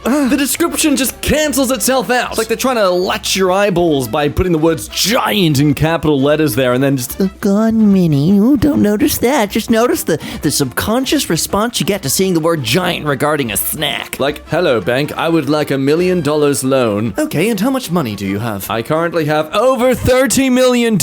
the description just cancels itself out. It's like they're trying to latch your eyeballs by putting the words giant in capital letters there and then just... Gone mini. Ooh, don't notice that. Just notice the subconscious response you get to seeing the word giant regarding a snack. Like, hello, bank, I would like $1 million loan. Okay, and how much money do you have? I currently have over $30 million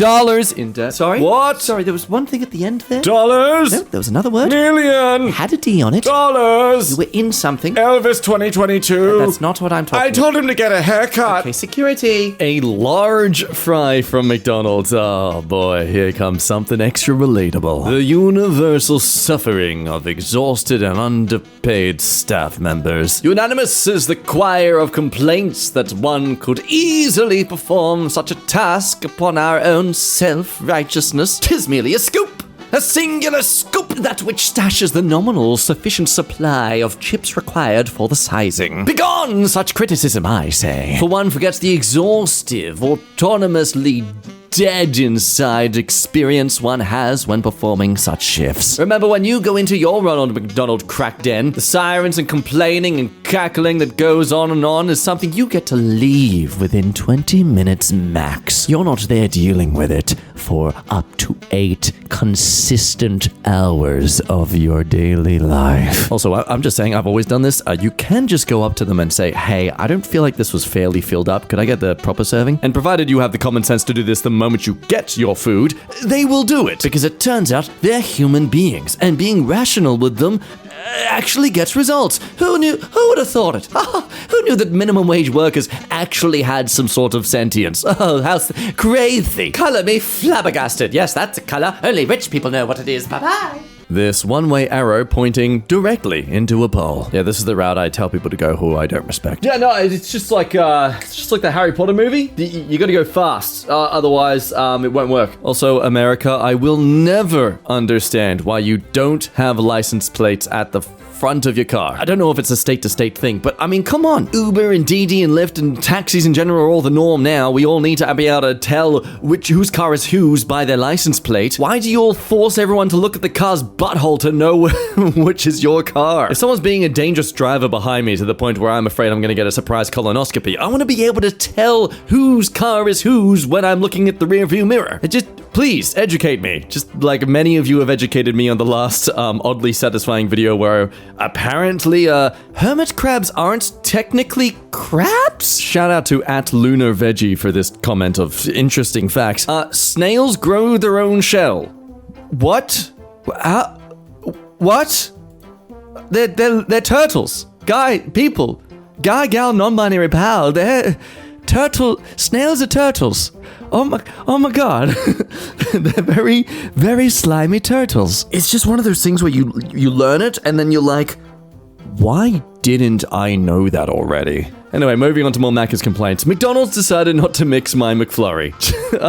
in debt. Sorry? What? Sorry, there was one thing at the end there. Dollars? No, there was another word. Million. It had a D on it. Dollars. You were in something. Elvis 2022. That's not what I'm talking about. I told him to get a haircut. Okay, security. A large fry from McDonald's. Oh boy, here comes something extra relatable. The universal suffering of exhausted and underpaid staff members. Unanimous is the choir of complaints that one could easily perform such a task upon our own self-righteousness. 'Tis merely a scoop. A singular scoop, that which stashes the nominal sufficient supply of chips required for the sizing. Begone such criticism, I say. For one forgets the exhaustive, autonomously dead inside experience one has when performing such shifts. Remember when you go into your Ronald McDonald crack den, the sirens and complaining and cackling that goes on is something you get to leave within 20 minutes max. You're not there dealing with it for up to 8 consistent hours of your daily life. Also, I'm just saying, I've always done this. You can just go up to them and say, hey, I don't feel like this was fairly filled up. Could I get the proper serving? And provided you have the common sense to do this the moment you get your food, they will do it. Because it turns out they're human beings, and being rational with them actually gets results. Who knew? Who would have thought it? Who knew that minimum wage workers actually had some sort of sentience? Oh, how crazy. Color me flabbergasted. Yes, that's a color. Only rich people know what it is. Bye-bye. This one-way arrow pointing directly into a pole. Yeah, this is the route I tell people to go who I don't respect. Yeah, no, it's just like the Harry Potter movie. You gotta go fast, otherwise it won't work. Also, America, I will never understand why you don't have license plates at the front of your car. I don't know if it's a state-to-state thing, but I mean, come on. Uber and Didi and Lyft and taxis in general are all the norm now. We all need to be able to tell whose car is whose by their license plate. Why do you all force everyone to look at the car's butthole to know which is your car? If someone's being a dangerous driver behind me to the point where I'm afraid I'm going to get a surprise colonoscopy, I want to be able to tell whose car is whose when I'm looking at the rearview mirror. Please, educate me. Just like many of you have educated me on the last oddly satisfying video where apparently hermit crabs aren't technically crabs? Shout out to @LunarVeggie for this comment of interesting facts. Snails grow their own shell. What? What? They're turtles. Guy, gal, non-binary pal. They're... snails are turtles. Oh my god. They're very, very slimy turtles. It's just one of those things where you learn it and then you're like, why didn't I know that already? Anyway, moving on to more Macca's complaints. McDonald's decided not to mix my McFlurry.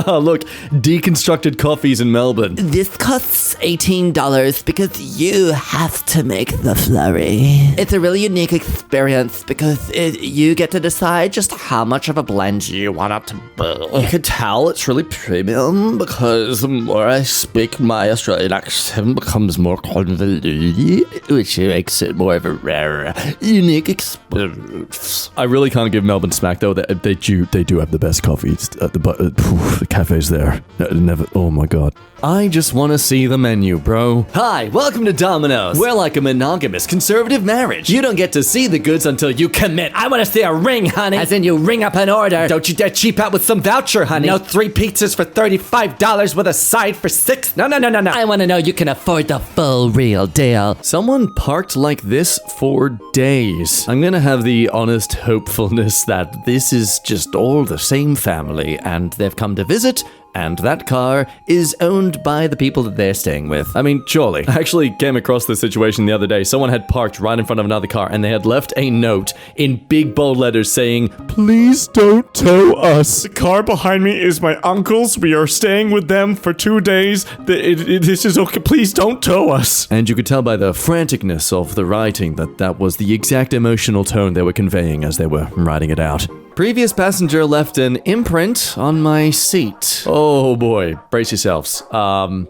Oh, look, deconstructed coffees in Melbourne. This costs $18 because you have to make the flurry. It's a really unique experience because you get to decide just how much of a blend you want it to be. You can tell it's really premium because the more I speak, my Australian accent becomes more convoluted, which makes it more of a rare unique experience. I really can't give Melbourne smack though. They do have the best coffees at the cafes there. Never. Oh my god. I just want to see the menu, bro. Hi, welcome to Domino's. We're like a monogamous conservative marriage. You don't get to see the goods until you commit. I want to see a ring, honey. As in you ring up an order. Don't you dare cheap out with some voucher, honey. No 3 pizzas for $35 with a side for $6. No. I want to know you can afford the full real deal. Someone parked like this for days. I'm gonna have the honest hopefulness that this is just all the same family and they've come to visit, and that car is owned by the people that they're staying with. I mean, surely. I actually came across this situation the other day. Someone had parked right in front of another car, and they had left a note in big bold letters saying, "Please don't tow us. The car behind me is my uncle's. We are staying with them for 2 days. This is okay. Please don't tow us." And you could tell by the franticness of the writing that was the exact emotional tone they were conveying as they were writing it out. Previous passenger left an imprint on my seat. Oh boy, brace yourselves. Oh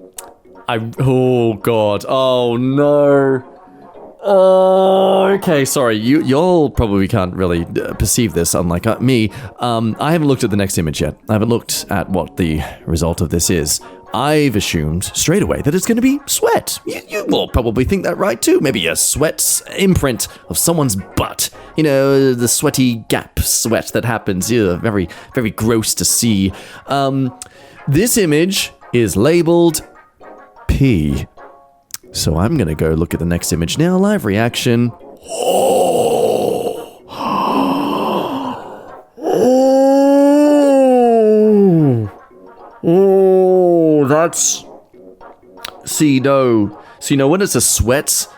god, oh no. Okay, sorry, y'all probably can't really perceive this, unlike me. I haven't looked at the next image yet. I haven't looked at what the result of this is. I've assumed straight away that it's going to be sweat. You will probably think that, right, too? Maybe a sweat imprint of someone's butt. You know, the sweaty gap sweat that happens. Very, very gross to see. This image is labeled P. So I'm going to go look at the next image now. Live reaction. Oh, that's... See, no, when it's a sweat,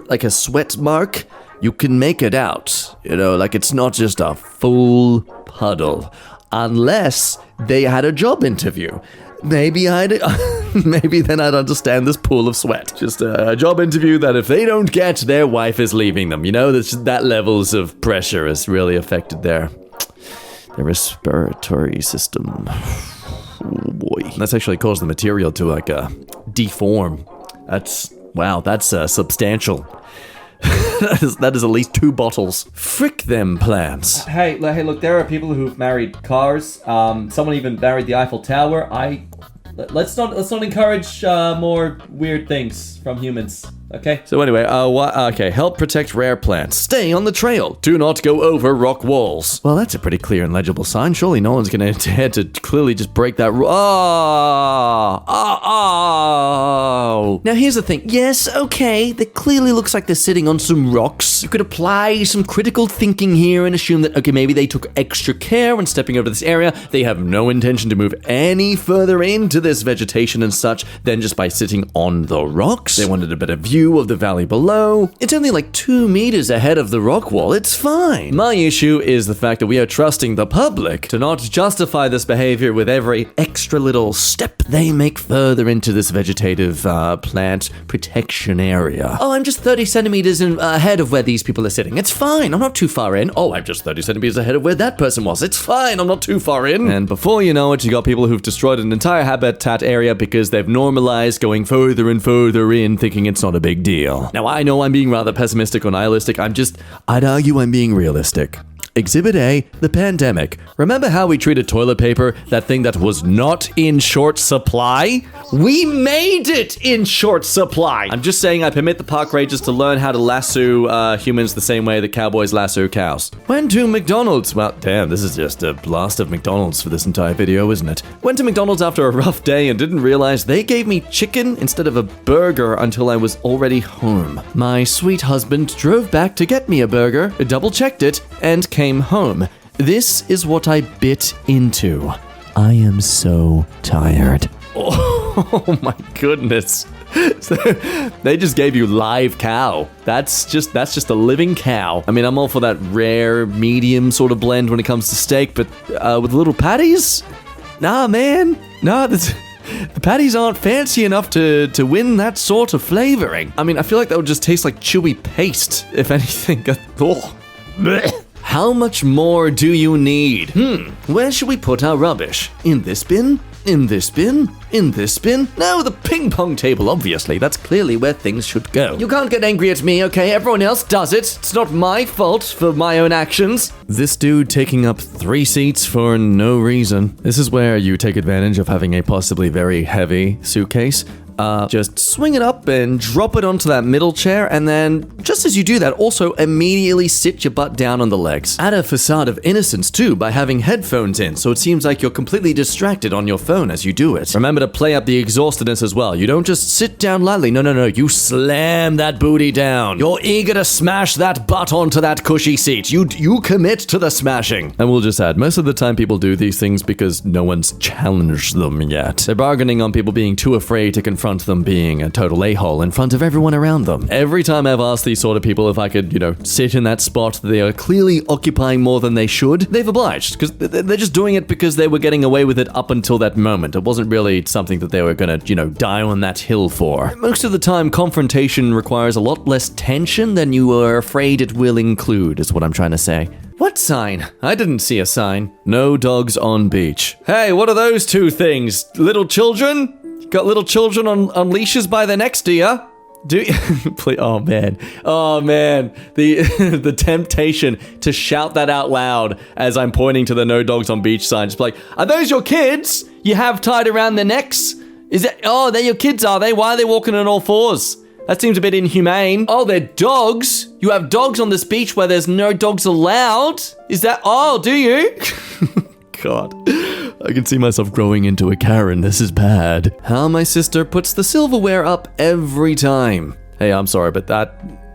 like a sweat mark, you can make it out. You know, like it's not just a full puddle. Unless they had a job interview. Maybe then I'd understand this pool of sweat. Just a job interview that if they don't get, their wife is leaving them. You know, that levels of pressure has really affected their respiratory system. Oh boy. That's actually caused the material to deform. That's substantial. that is at least 2 bottles. Frick them plans. Hey, look, there are people who've married cars. Someone even married the Eiffel Tower. Let's not encourage more weird things from humans. Okay. So anyway, okay. Help protect rare plants. Stay on the trail. Do not go over rock walls. Well, that's a pretty clear and legible sign. Surely no one's gonna dare to clearly just break that. Oh. Now here's the thing. Yes, okay. That clearly looks like they're sitting on some rocks. You could apply some critical thinking here and assume that okay, maybe they took extra care when stepping over this area. They have no intention to move any further into this vegetation and such than just by sitting on the rocks. They wanted a better view of the valley below. It's only like 2 meters ahead of the rock wall. It's fine. My issue is the fact that we are trusting the public to not justify this behavior with every extra little step they make further into this vegetative plant protection area. Oh, I'm just 30 centimeters ahead of where these people are sitting. It's fine. I'm not too far in. Oh, I'm just 30 centimeters ahead of where that person was. It's fine. I'm not too far in. And before you know it, you got people who've destroyed an entire habitat area because they've normalized going further and further in, thinking it's not a big deal. Now, I know I'm being rather pessimistic or nihilistic. I'd argue I'm being realistic. Exhibit A, the pandemic. Remember how we treated toilet paper, that thing that was not in short supply? We made it in short supply! I'm just saying I permit the park rangers to learn how to lasso humans the same way the cowboys lasso cows. Went to McDonald's. Well, damn, this is just a blast of McDonald's for this entire video, isn't it? Went to McDonald's after a rough day and didn't realize they gave me chicken instead of a burger until I was already home. My sweet husband drove back to get me a burger, double-checked it, and came home. This is what I bit into. I am so tired. Oh my goodness. So, they just gave you live cow. That's just a living cow. I mean, I'm all for that rare, medium sort of blend when it comes to steak, but with little patties? Nah, man. Nah, the patties aren't fancy enough to win that sort of flavoring. I mean, I feel like that would just taste like chewy paste, if anything. Oh. Blech. How much more do you need? Where should we put our rubbish? In this bin? In this bin? In this bin? No, the ping pong table, obviously. That's clearly where things should go. You can't get angry at me, okay? Everyone else does it. It's not my fault for my own actions. This dude taking up 3 seats for no reason. This is where you take advantage of having a possibly very heavy suitcase. Just swing it up and drop it onto that middle chair, and then, just as you do that, also immediately sit your butt down on the legs. Add a facade of innocence, too, by having headphones in, so it seems like you're completely distracted on your phone as you do it. Remember to play up the exhaustedness as well. You don't just sit down lightly. No. You slam that booty down. You're eager to smash that butt onto that cushy seat. You commit to the smashing. And we'll just add, most of the time people do these things because no one's challenged them yet. They're bargaining on people being too afraid to confront them being a total a-hole in front of everyone around them. Every time I've asked these sort of people if I could, sit in that spot that they are clearly occupying more than they should, they've obliged, because they're just doing it because they were getting away with it up until that moment. It wasn't really something that they were gonna, die on that hill for. Most of the time, confrontation requires a lot less tension than you are afraid it will include, is what I'm trying to say. What sign? I didn't see a sign. No dogs on beach. Hey, what are those 2 things? Little children? Got little children on leashes by their necks, do ya? Do you? Oh man. The temptation to shout that out loud as I'm pointing to the no dogs on beach sign. Just like, are those your kids you have tied around their necks? They're your kids, are they? Why are they walking on all 4s? That seems a bit inhumane. Oh, they're dogs? You have dogs on this beach where there's no dogs allowed? Do you? God. I can see myself growing into a Karen. This is bad. How my sister puts the silverware up every time. Hey, I'm sorry, but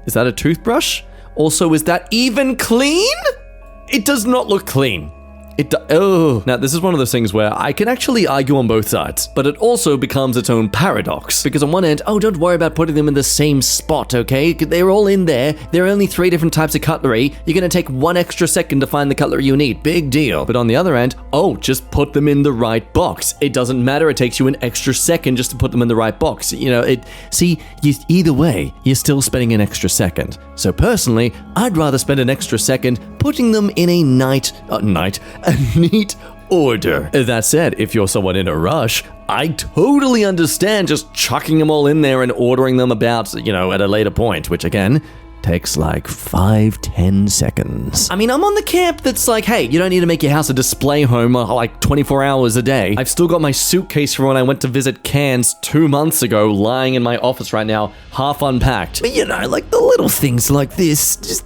is that a toothbrush? Also, is that even clean? It does not look clean. Now, this is one of those things where I can actually argue on both sides, but it also becomes its own paradox. Because on one end, don't worry about putting them in the same spot, okay? They're all in there. There are only 3 different types of cutlery. You're gonna take 1 extra second to find the cutlery you need. Big deal. But on the other end, just put them in the right box. It doesn't matter. It takes you an extra second just to put them in the right box. Either way, you're still spending an extra second. So personally, I'd rather spend an extra second putting them in a neat order. That said, if you're someone in a rush, I totally understand just chucking them all in there and ordering them about, at a later point, which again, takes like 5-10 seconds. I mean, I'm on the camp that's like, hey, you don't need to make your house a display home like 24 hours a day. I've still got my suitcase from when I went to visit Cairns 2 months ago lying in my office right now, half unpacked. But like the little things like this, just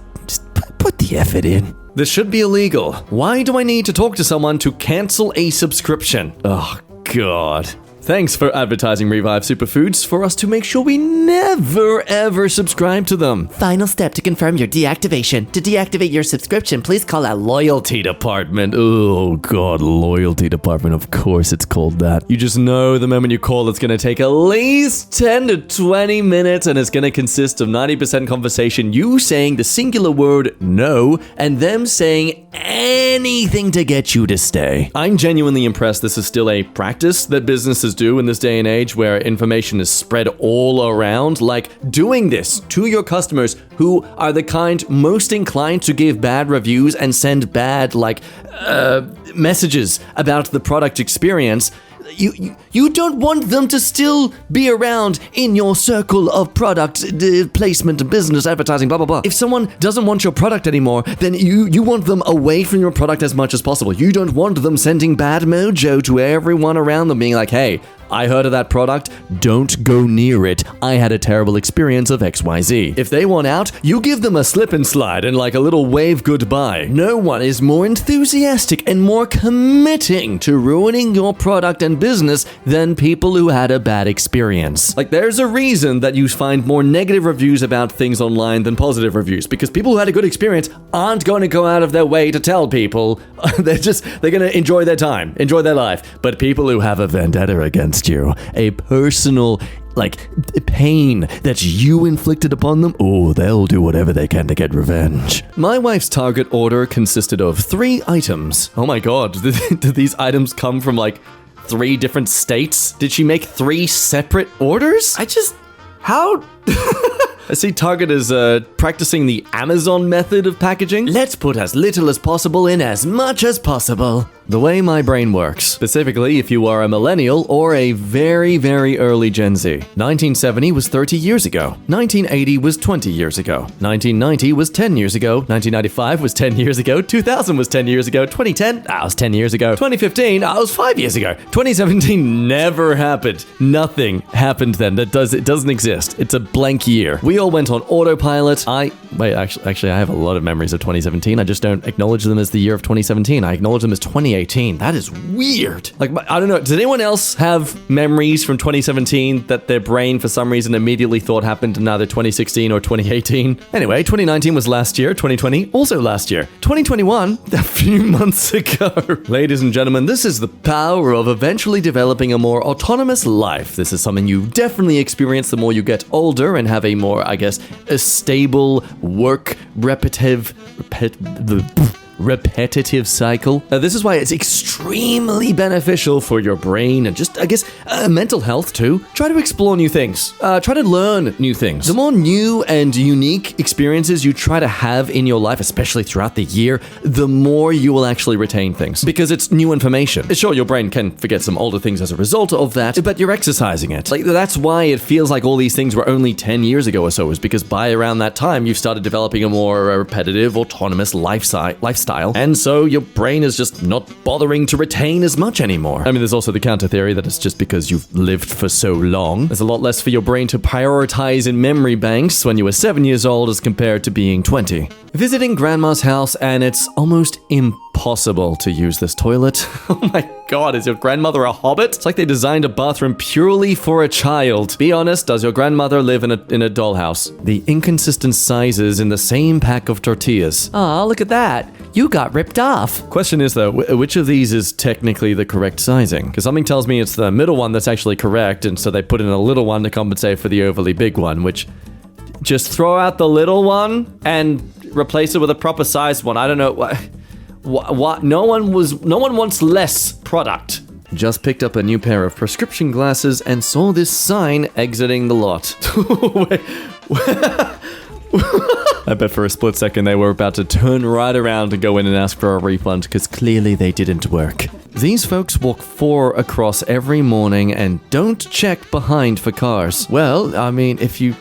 put the effort in. This should be illegal. Why do I need to talk to someone to cancel a subscription? Oh, God. Thanks for advertising Revive Superfoods for us to make sure we never, ever subscribe to them. Final step to confirm your deactivation. To deactivate your subscription, please call our Loyalty department. Oh, God, loyalty department. Of course it's called that. You just know the moment you call, it's going to take at least 10 to 20 minutes, and it's going to consist of 90% conversation, you saying the singular word no, and them saying anything to get you to stay. I'm genuinely impressed this is still a practice that businesses do in this day and age where information is spread all around. Like, doing this to your customers who are the kind most inclined to give bad reviews and send bad, messages about the product experience. You don't want them to still be around in your circle of product placement, business, advertising, blah, blah, blah. If someone doesn't want your product anymore, then you want them away from your product as much as possible. You don't want them sending bad mojo to everyone around them being like, hey, I heard of that product, don't go near it. I had a terrible experience of XYZ. If they want out, you give them a slip and slide and like a little wave goodbye. No one is more enthusiastic and more committing to ruining your product and business than people who had a bad experience. Like, there's a reason that you find more negative reviews about things online than positive reviews, because people who had a good experience aren't going to go out of their way to tell people. They're going to enjoy their time, enjoy their life. But people who have a vendetta against you, a personal pain that you inflicted upon them, they'll do whatever they can to get revenge. My wife's Target order consisted of 3 items. Oh my God, did these items come from 3 different states? Did she make 3 separate orders? How? I see Target is practicing the Amazon method of packaging? Let's put as little as possible in as much as possible. The way my brain works, specifically if you are a millennial or a very, very early Gen Z. 1970 was 30 years ago. 1980 was 20 years ago. 1990 was 10 years ago. 1995 was 10 years ago. 2000 was 10 years ago. 2010, that was 10 years ago. 2015, that was 5 years ago. 2017 never happened. Nothing happened then. It doesn't exist. It's a blank year. We all went on autopilot. Actually, I have a lot of memories of 2017. I just don't acknowledge them as the year of 2017. I acknowledge them as 2018. That is weird. Like, I don't know. Does anyone else have memories from 2017 that their brain, for some reason, immediately thought happened in either 2016 or 2018? Anyway, 2019 was last year. 2020, also last year. 2021, a few months ago. Ladies and gentlemen, this is the power of eventually developing a more autonomous life. This is something you definitely experience the more you get older and have a more, I guess, a stable work repetitive cycle. This is why it's extremely beneficial for your brain and just, I guess, mental health too. Try to explore new things. Try to learn new things. The more new and unique experiences you try to have in your life, especially throughout the year, the more you will actually retain things because it's new information. Sure, your brain can forget some older things as a result of that, but you're exercising it. Like, that's why it feels like all these things were only 10 years ago or so, is because by around that time, you've started developing a more repetitive, autonomous lifestyle. And so your brain is just not bothering to retain as much anymore. I mean, there's also the counter theory that it's just because you've lived for so long. There's a lot less for your brain to prioritize in memory banks when you were 7 years old as compared to being 20. Visiting grandma's house and it's almost impossible to use this toilet. Oh my god, is your grandmother a hobbit? It's like they designed a bathroom purely for a child. Be honest, does your grandmother live in a dollhouse? The inconsistent sizes in the same pack of tortillas. Aw, look at that. You got ripped off. Question is though, which of these is technically the correct sizing? Because something tells me it's the middle one that's actually correct, and so they put in a little one to compensate for the overly big one, which just throw out the little one and replace it with a proper sized one. I don't know what. No one wants less product. Just picked up a new pair of prescription glasses and saw this sign exiting the lot. I bet for a split second they were about to turn right around and go in and ask for a refund because clearly they didn't work. These folks walk 4 across every morning and don't check behind for cars. Well, I mean, if you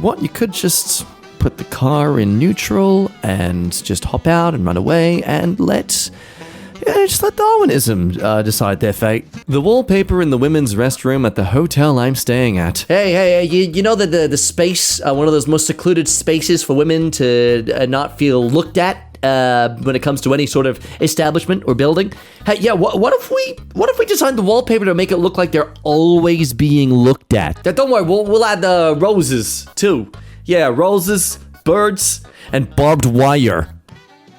want, you could just put the car in neutral and just hop out and run away and just let Darwinism decide their fate. The wallpaper in the women's restroom at the hotel I'm staying at. Hey, you know the space, one of those most secluded spaces for women to not feel looked at when it comes to any sort of establishment or building? Hey, yeah, what if we designed the wallpaper to make it look like they're always being looked at? Don't worry, we'll add the roses too. Yeah, roses, birds, and barbed wire.